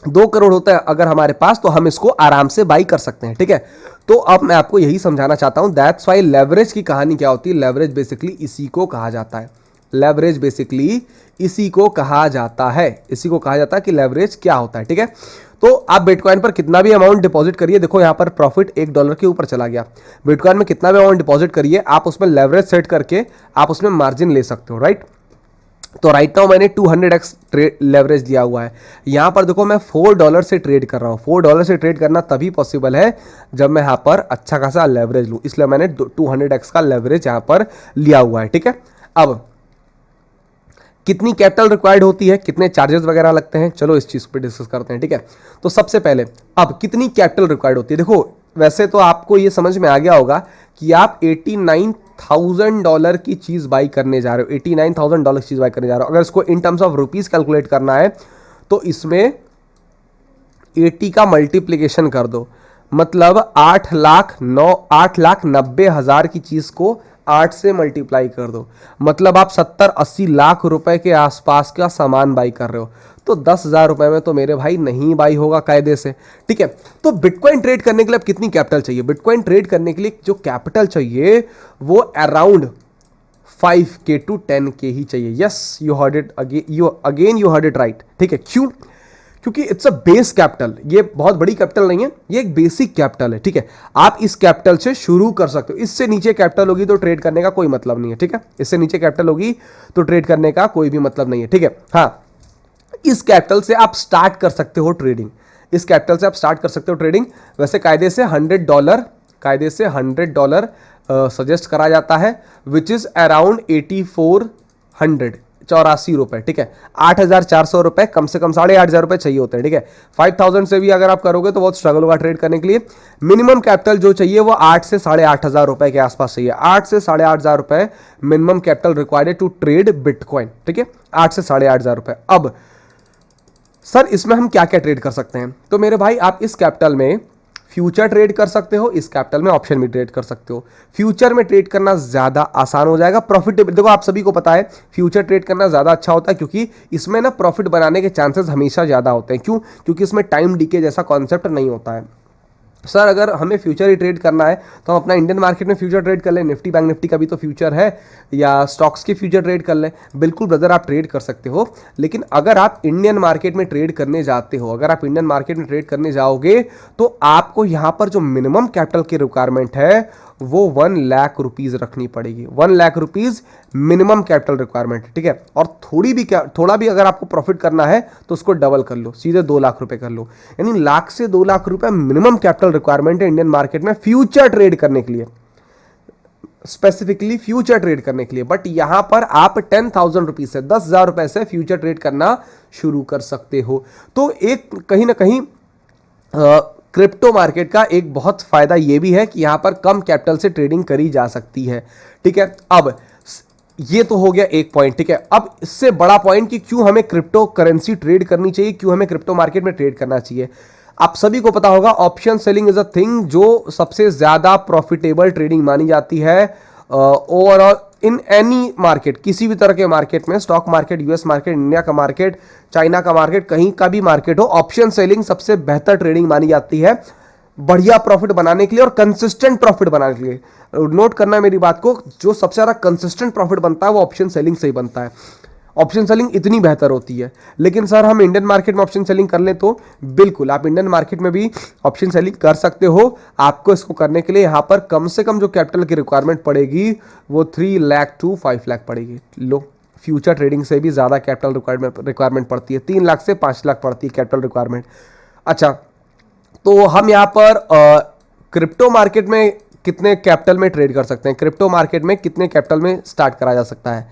2 करोड़ होता है अगर हमारे पास, तो हम इसको आराम से बाई कर सकते हैं, ठीक है। तो अब मैं आपको यही समझाना चाहता हूं, दैट्स व्हाई लेवरेज की कहानी क्या होती है, लेवरेज बेसिकली इसी को कहा जाता है, लेवरेज बेसिकली इसी को कहा जाता है, इसी को कहा जाता है कि लेवरेज क्या होता है, ठीक है। तो आप बिटकॉइन पर कितना भी अमाउंट डिपॉजिट करिए, देखो यहां पर प्रॉफिट $1 के ऊपर चला गया, बिटकॉइन में कितना भी अमाउंट डिपॉजिट करिए, आप उसमें लेवरेज सेट करके आप उसमें मार्जिन ले सकते हो, राइट। तो राइट नाउ मैंने 200x लेवरेज दिया हुआ है, यहां पर देखो मैं $4 से ट्रेड कर रहा हूं, $4 से ट्रेड करना तभी पॉसिबल है जब मैं यहां पर अच्छा खासा लेवरेज लूं, इसलिए मैंने 200x का लेवरेज यहां पर लिया हुआ है, ठीक है। अब कितनी कैपिटल रिक्वायर्ड होती है, कितने चार्जेस वगैरह लगते हैं, चलो इस चीज पे डिस्कस करते हैं, ठीक है। तो सबसे पहले अब कितनी कैपिटल रिक्वायर्ड होती है, देखो वैसे तो आपको ये समझ में आ गया होगा कि आप $89,000 की चीज बाई करने जा रहे हो, $89,000 की चीज बाई करने जा रहे हो। अगर इसको in terms of rupees calculate करना है तो इसमें 80 का मल्टीप्लीकेशन कर दो, मतलब 8,90,000 की चीज को 8 से मल्टीप्लाई कर दो, मतलब आप 70-80 लाख रुपए के आसपास का सामान बाई कर रहे हो। तो 10,000 रुपए में तो मेरे भाई नहीं बाई होगा कायदे से, ठीक है। तो बिटकॉइन ट्रेड करने के लिए अब कितनी कैपिटल चाहिए, बिटकॉइन ट्रेड करने के लिए जो कैपिटल चाहिए वो अराउंड 5K to 10K ही चाहिए। Yes, you heard it again you heard it right, ठीक है। क्यों? क्योंकि इट्स अ बेस कैपिटल, ये बहुत बड़ी कैपिटल नहीं है, ये एक बेसिक कैपिटल है, ठीक है। आप इस कैपिटल से शुरू कर सकते हो, इससे नीचे कैपिटल होगी तो ट्रेड करने का कोई मतलब नहीं है, ठीक है। इससे नीचे कैपिटल होगी तो ट्रेड करने का कोई भी मतलब नहीं है, ठीक है। हाँ, इस कैपिटल से आप स्टार्ट कर सकते हो ट्रेडिंग, इस कैपिटल से आप स्टार्ट कर सकते हो ट्रेडिंग। वैसे कायदे से $100 सजेस्ट करा जाता है, विच इज अराउंड 8484 रुपए, ठीक है। 8,400 रुपए, कम से कम 8,500 रुपए चाहिए होते हैं, ठीक है। 5,000 से भी अगर आप करोगे तो बहुत स्ट्रगल होगा ट्रेड करने के लिए। मिनिमम कैपिटल जो चाहिए वो 8 से 8,500 रुपए के आसपास चाहिए, 8 से 8,500 रुपए minimum capital required to trade Bitcoin, ठीक है, 8 से 8,500 रुपए। अब सर इसमें हम क्या क्या ट्रेड कर सकते हैं, तो मेरे भाई आप इस कैपिटल में फ्यूचर ट्रेड कर सकते हो, इस कैपिटल में ऑप्शन भी ट्रेड कर सकते हो। फ्यूचर में ट्रेड करना ज्यादा आसान हो जाएगा, प्रॉफिटेबल, देखो आप सभी को पता है फ्यूचर ट्रेड करना ज्यादा अच्छा होता है, क्योंकि इसमें ना प्रॉफिट बनाने के चांसेस हमेशा ज्यादा होते हैं। क्यों? क्योंकि इसमें टाइम डीके जैसा कॉन्सेप्ट नहीं होता है। सर अगर हमें फ्यूचर ही ट्रेड करना है तो हम अपना इंडियन मार्केट में फ्यूचर ट्रेड कर लें, निफ्टी बैंक निफ्टी का भी तो फ्यूचर है, या स्टॉक्स के फ्यूचर ट्रेड कर लें। बिल्कुल ब्रदर, आप ट्रेड कर सकते हो, लेकिन अगर आप इंडियन मार्केट में ट्रेड करने जाते हो, अगर आप इंडियन मार्केट में ट्रेड करने जाओगे तो आपको यहां पर जो मिनिमम कैपिटल की रिक्वायरमेंट है वो 1 लाख रुपीज रखनी पड़ेगी, 1 lakh rupees minimum capital requirement, ठीक है। और थोड़ा भी अगर आपको प्रॉफिट करना है तो उसको डबल कर लो, सीधे 2 लाख रुपए कर लो, यानी लाख से 2 लाख रुपए मिनिमम कैपिटल रिक्वायरमेंट है इंडियन मार्केट में फ्यूचर ट्रेड करने के लिए, स्पेसिफिकली फ्यूचर ट्रेड करने के लिए। बट यहां पर आप 10,000 रुपीज से, 10,000 रुपए से फ्यूचर ट्रेड करना शुरू कर सकते हो। तो एक कहीं ना कहीं क्रिप्टो मार्केट का एक बहुत फायदा यह भी है कि यहां पर कम कैपिटल से ट्रेडिंग करी जा सकती है, ठीक है। अब ये तो हो गया एक पॉइंट, ठीक है। अब इससे बड़ा पॉइंट कि क्यों हमें क्रिप्टो करेंसी ट्रेड करनी चाहिए, क्यों हमें क्रिप्टो मार्केट में ट्रेड करना चाहिए। आप सभी को पता होगा option selling is a thing जो सबसे ज्यादा प्रॉफिटेबल ट्रेडिंग मानी जाती है ओवरऑल इन एनी मार्केट, किसी भी तरह के मार्केट में, stock market, US market, India का मार्केट, चाइना का मार्केट, कहीं का भी मार्केट हो, ऑप्शन सेलिंग सबसे बेहतर ट्रेडिंग मानी जाती है बढ़िया प्रॉफिट बनाने के लिए और कंसिस्टेंट प्रॉफिट बनाने के लिए। नोट करना मेरी बात को, जो सबसे ज्यादा कंसिस्टेंट प्रॉफिट बनता है वो ऑप्शन सेलिंग से ही बनता है। ऑप्शन सेलिंग इतनी बेहतर होती है। लेकिन सर हम इंडियन मार्केट में ऑप्शन सेलिंग कर लें, तो बिल्कुल आप इंडियन मार्केट में भी ऑप्शन सेलिंग कर सकते हो। आपको इसको करने के लिए यहां पर कम से कम जो कैपिटल की रिक्वायरमेंट पड़ेगी वो 3 लाख टू 5 लाख पड़ेगी। लो, फ्यूचर ट्रेडिंग से भी ज्यादा कैपिटल रिक्वायरमेंट पड़ती है, 3 लाख से 5 लाख पड़ती है कैपिटल रिक्वायरमेंट। अच्छा, तो हम यहां पर क्रिप्टो मार्केट में कितने कैपिटल में ट्रेड कर सकते हैं, क्रिप्टो मार्केट में कितने कैपिटल में स्टार्ट करा जा सकता है?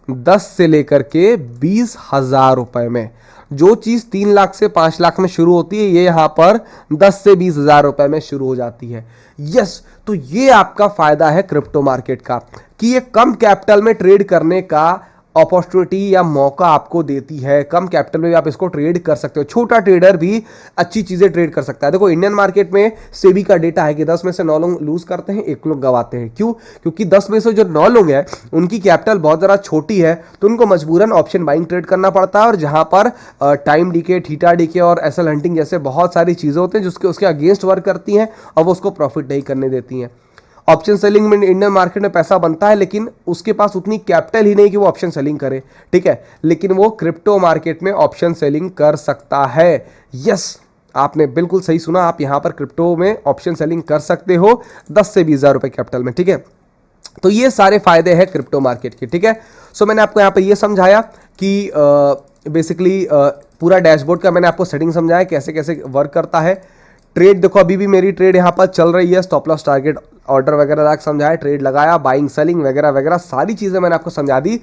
10 से लेकर के 20,000 रुपए में। जो चीज 3 लाख से 5 लाख में शुरू होती है, ये यहां पर 10 से 20,000 रुपए में शुरू हो जाती है। यस, तो ये आपका फायदा है क्रिप्टो मार्केट का कि ये कम कैपिटल में ट्रेड करने का अपॉर्चुनिटी या मौका आपको देती है। कम कैपिटल में आप इसको ट्रेड कर सकते हो। छोटा ट्रेडर भी अच्छी चीजें ट्रेड कर सकता है। देखो, इंडियन मार्केट में सेबी का डेटा है कि 10 में से 9 लोग लूज करते हैं, 1 लोग गवाते हैं। क्यों? क्योंकि 10 में से जो 9 लोग हैं उनकी कैपिटल बहुत ज़्यादा छोटी है, तो उनको मजबूरन ऑप्शन बाइंग ट्रेड करना पड़ता है। और जहां पर टाइम डीके, थीटा डीके और एसएल हंटिंग जैसे बहुत सारी चीजें होती हैं जिसके उसके अगेंस्ट वर्क करती हैं और वो उसको प्रॉफिट नहीं करने देती हैं। ऑप्शन सेलिंग में इंडियन मार्केट में पैसा बनता है, लेकिन उसके पास उतनी कैपिटल ही नहीं कि वो ऑप्शन सेलिंग करे, ठीक है। लेकिन वो क्रिप्टो मार्केट में ऑप्शन सेलिंग कर सकता है। यस, आपने बिल्कुल सही सुना, आप यहां पर क्रिप्टो में ऑप्शन सेलिंग कर सकते हो 10 से 20,000 रुपए कैपिटल में, ठीक है। तो ये सारे फायदे हैं क्रिप्टो मार्केट के, ठीक है। सो मैंने आपको यहां पर ये समझाया कि बेसिकली पूरा डैशबोर्ड का मैंने आपको सेटिंग समझाया कैसे कैसे वर्क करता है। ट्रेड देखो, अभी भी मेरी ट्रेड यहाँ पर चल रही है, स्टॉप लॉस, टारगेट, ऑर्डर वगैरह तक समझाया, ट्रेड लगाया, बाइंग सेलिंग वगैरह वगैरह सारी चीजें मैंने आपको समझा दी।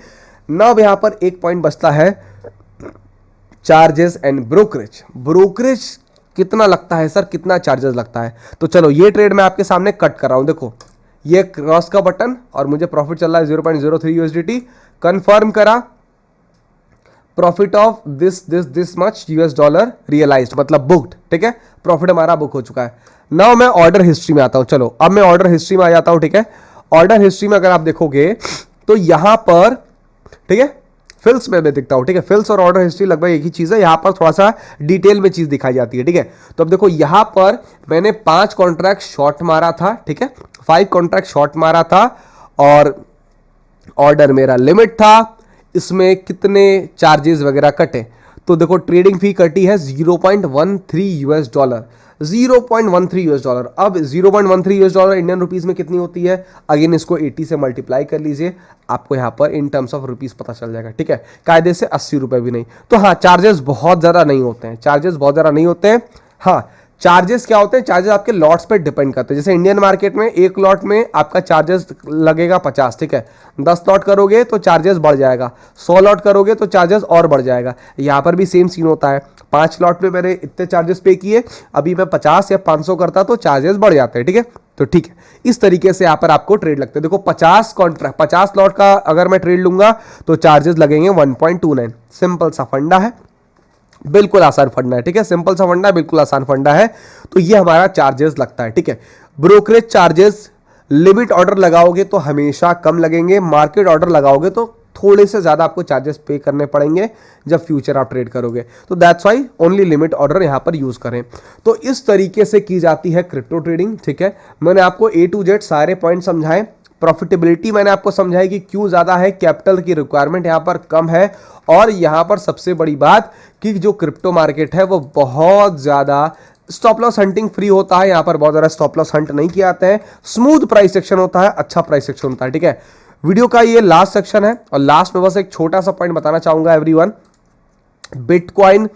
नाउ यहाँ पर एक पॉइंट बचता है, चार्जेस एंड ब्रोकरेज। ब्रोकरेज कितना लगता है सर, कितना चार्जेस लगता है? तो चलो ये ट्रेड मैं आपके सामने कट कर रहा हूं। देखो, ये क्रॉस का बटन और मुझे प्रॉफिट चल रहा है 0.03 यूएसडीटी। कंफर्म करा, profit of this much US dollar realised, मतलब बुक्ड, ठीक है। प्रॉफिट हमारा बुक हो चुका है। नाउ मैं ऑर्डर हिस्ट्री में आता हूं। चलो अब मैं ऑर्डर हिस्ट्री में आ जाता हूं, ठीक है। ऑर्डर हिस्ट्री में अगर आप देखोगे तो यहां पर, ठीक है, फिल्स में मैं दिखता हूं, ठीक है। फिल्स और ऑर्डर हिस्ट्री लगभग एक ही चीज है, यहां पर थोड़ा सा डिटेल में चीज दिखाई जाती है, ठीक है। तो अब देखो, यहां पर मैंने 5 कॉन्ट्रैक्ट शॉर्ट मारा था, ठीक है, 5 कॉन्ट्रैक्ट शॉर्ट मारा था और ऑर्डर मेरा लिमिट था। इसमें कितने चार्जेस वगैरह कटे? तो देखो, ट्रेडिंग फी कटी है 0.13 यूएस डॉलर, 0.13 यूएस डॉलर। अब 0.13 यूएस डॉलर इंडियन रुपीस में कितनी होती है? अगेन इसको 80 से मल्टीप्लाई कर लीजिए, आपको यहां पर इन टर्म्स ऑफ रुपीस पता चल जाएगा, ठीक है। कायदे से 80 रुपए भी नहीं। तो हाँ, चार्जेस बहुत ज्यादा नहीं होते हैं, चार्जेस बहुत ज्यादा नहीं होते हैं। हाँ, चार्जेस क्या होते हैं? चार्जेस आपके लॉट्स पे डिपेंड करते हैं। जैसे इंडियन मार्केट में एक लॉट में आपका चार्जेस लगेगा 50, ठीक है। 10 लॉट करोगे तो चार्जेस बढ़ जाएगा, 100 लॉट करोगे तो चार्जेस और बढ़ जाएगा। यहाँ पर भी सेम सीन होता है। 5 लॉट में मैंने इतने चार्जेस पे किए, अभी मैं 50 या 500 करता तो चार्जेस बढ़ जाते हैं, ठीक है। तो ठीक है, इस तरीके से यहाँ पर आपको ट्रेड लगते हैं। देखो, 50 कॉन्ट्रैक्ट, 50 लॉट का अगर मैं ट्रेड लूंगा तो चार्जेस लगेंगे 1.29। सिंपल सा फंडा है, बिल्कुल आसान फंडा है, ठीक है। सिंपल सा फंडा है, बिल्कुल आसान फंडा है। तो ये हमारा चार्जेस लगता है, ठीक है। ब्रोकरेज चार्जेस, लिमिट ऑर्डर लगाओगे तो हमेशा कम लगेंगे, मार्केट ऑर्डर लगाओगे तो थोड़े से ज्यादा आपको चार्जेस पे करने पड़ेंगे जब फ्यूचर आप ट्रेड करोगे। तो that's why only limit order यहां पर यूज करें। तो इस तरीके से की जाती है क्रिप्टो ट्रेडिंग, ठीक है। मैंने आपको A to Z सारे पॉइंट समझाए। प्रॉफिटेबिलिटी मैंने आपको समझाई कि क्यों ज्यादा है, कैपिटल की रिक्वायरमेंट यहां पर कम है, और यहां पर सबसे बड़ी बात कि जो क्रिप्टो मार्केट है वो बहुत ज्यादा स्टॉप लॉस हंटिंग फ्री होता है। यहां पर बहुत ज्यादा स्टॉप लॉस हंट नहीं किए जाते हैं, स्मूथ प्राइस सेक्शन होता है, अच्छा प्राइस सेक्शन होता है, ठीक है। वीडियो का ये लास्ट सेक्शन है और लास्ट में बस एक छोटा सा पॉइंट बताना चाहूंगा एवरीवन। बिटकॉइन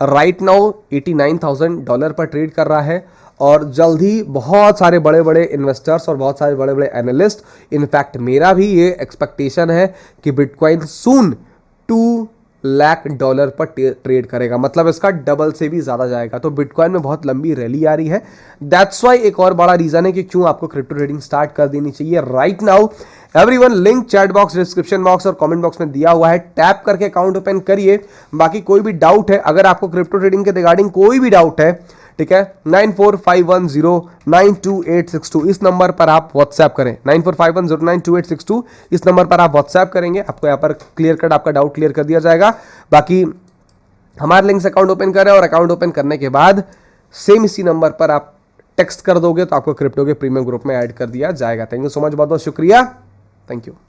राइट नाउ $89,000 पर ट्रेड कर रहा है और जल्द ही बहुत सारे बड़े बड़े इन्वेस्टर्स और बहुत सारे बड़े बड़े एनालिस्ट, इनफैक्ट मेरा भी ये एक्सपेक्टेशन है कि बिटकॉइन सून $2 लाख पर ट्रेड करेगा, मतलब इसका डबल से भी ज्यादा जाएगा। तो बिटकॉइन में बहुत लंबी रैली आ रही है। दैट्स वाई एक और बड़ा रीजन है कि क्यों आपको क्रिप्टो ट्रेडिंग स्टार्ट कर देनी चाहिए right now. Everyone, link chat box, description box और कमेंट बॉक्स में दिया हुआ है, टैप करके अकाउंट ओपन करिए। बाकी कोई भी डाउट है, अगर आपको क्रिप्टो ट्रेडिंग के रिगार्डिंग कोई भी डाउट है, ठीक है, 9451092862 इस नंबर पर आप व्हाट्सएप करें, 9451092862 इस नंबर पर आप व्हाट्सएप करेंगे, आपको यहाँ पर क्लियर कट आपका डाउट क्लियर कर दिया जाएगा। बाकी हमारे लिंक से अकाउंट ओपन करें और अकाउंट ओपन करने के बाद सेम इसी नंबर पर आप टेक्स्ट कर दोगे तो आपको क्रिप्टो के प्रीमियम ग्रुप में ऐड कर दिया जाएगा। थैंक यू सो मच, बहुत बहुत शुक्रिया, थैंक यू।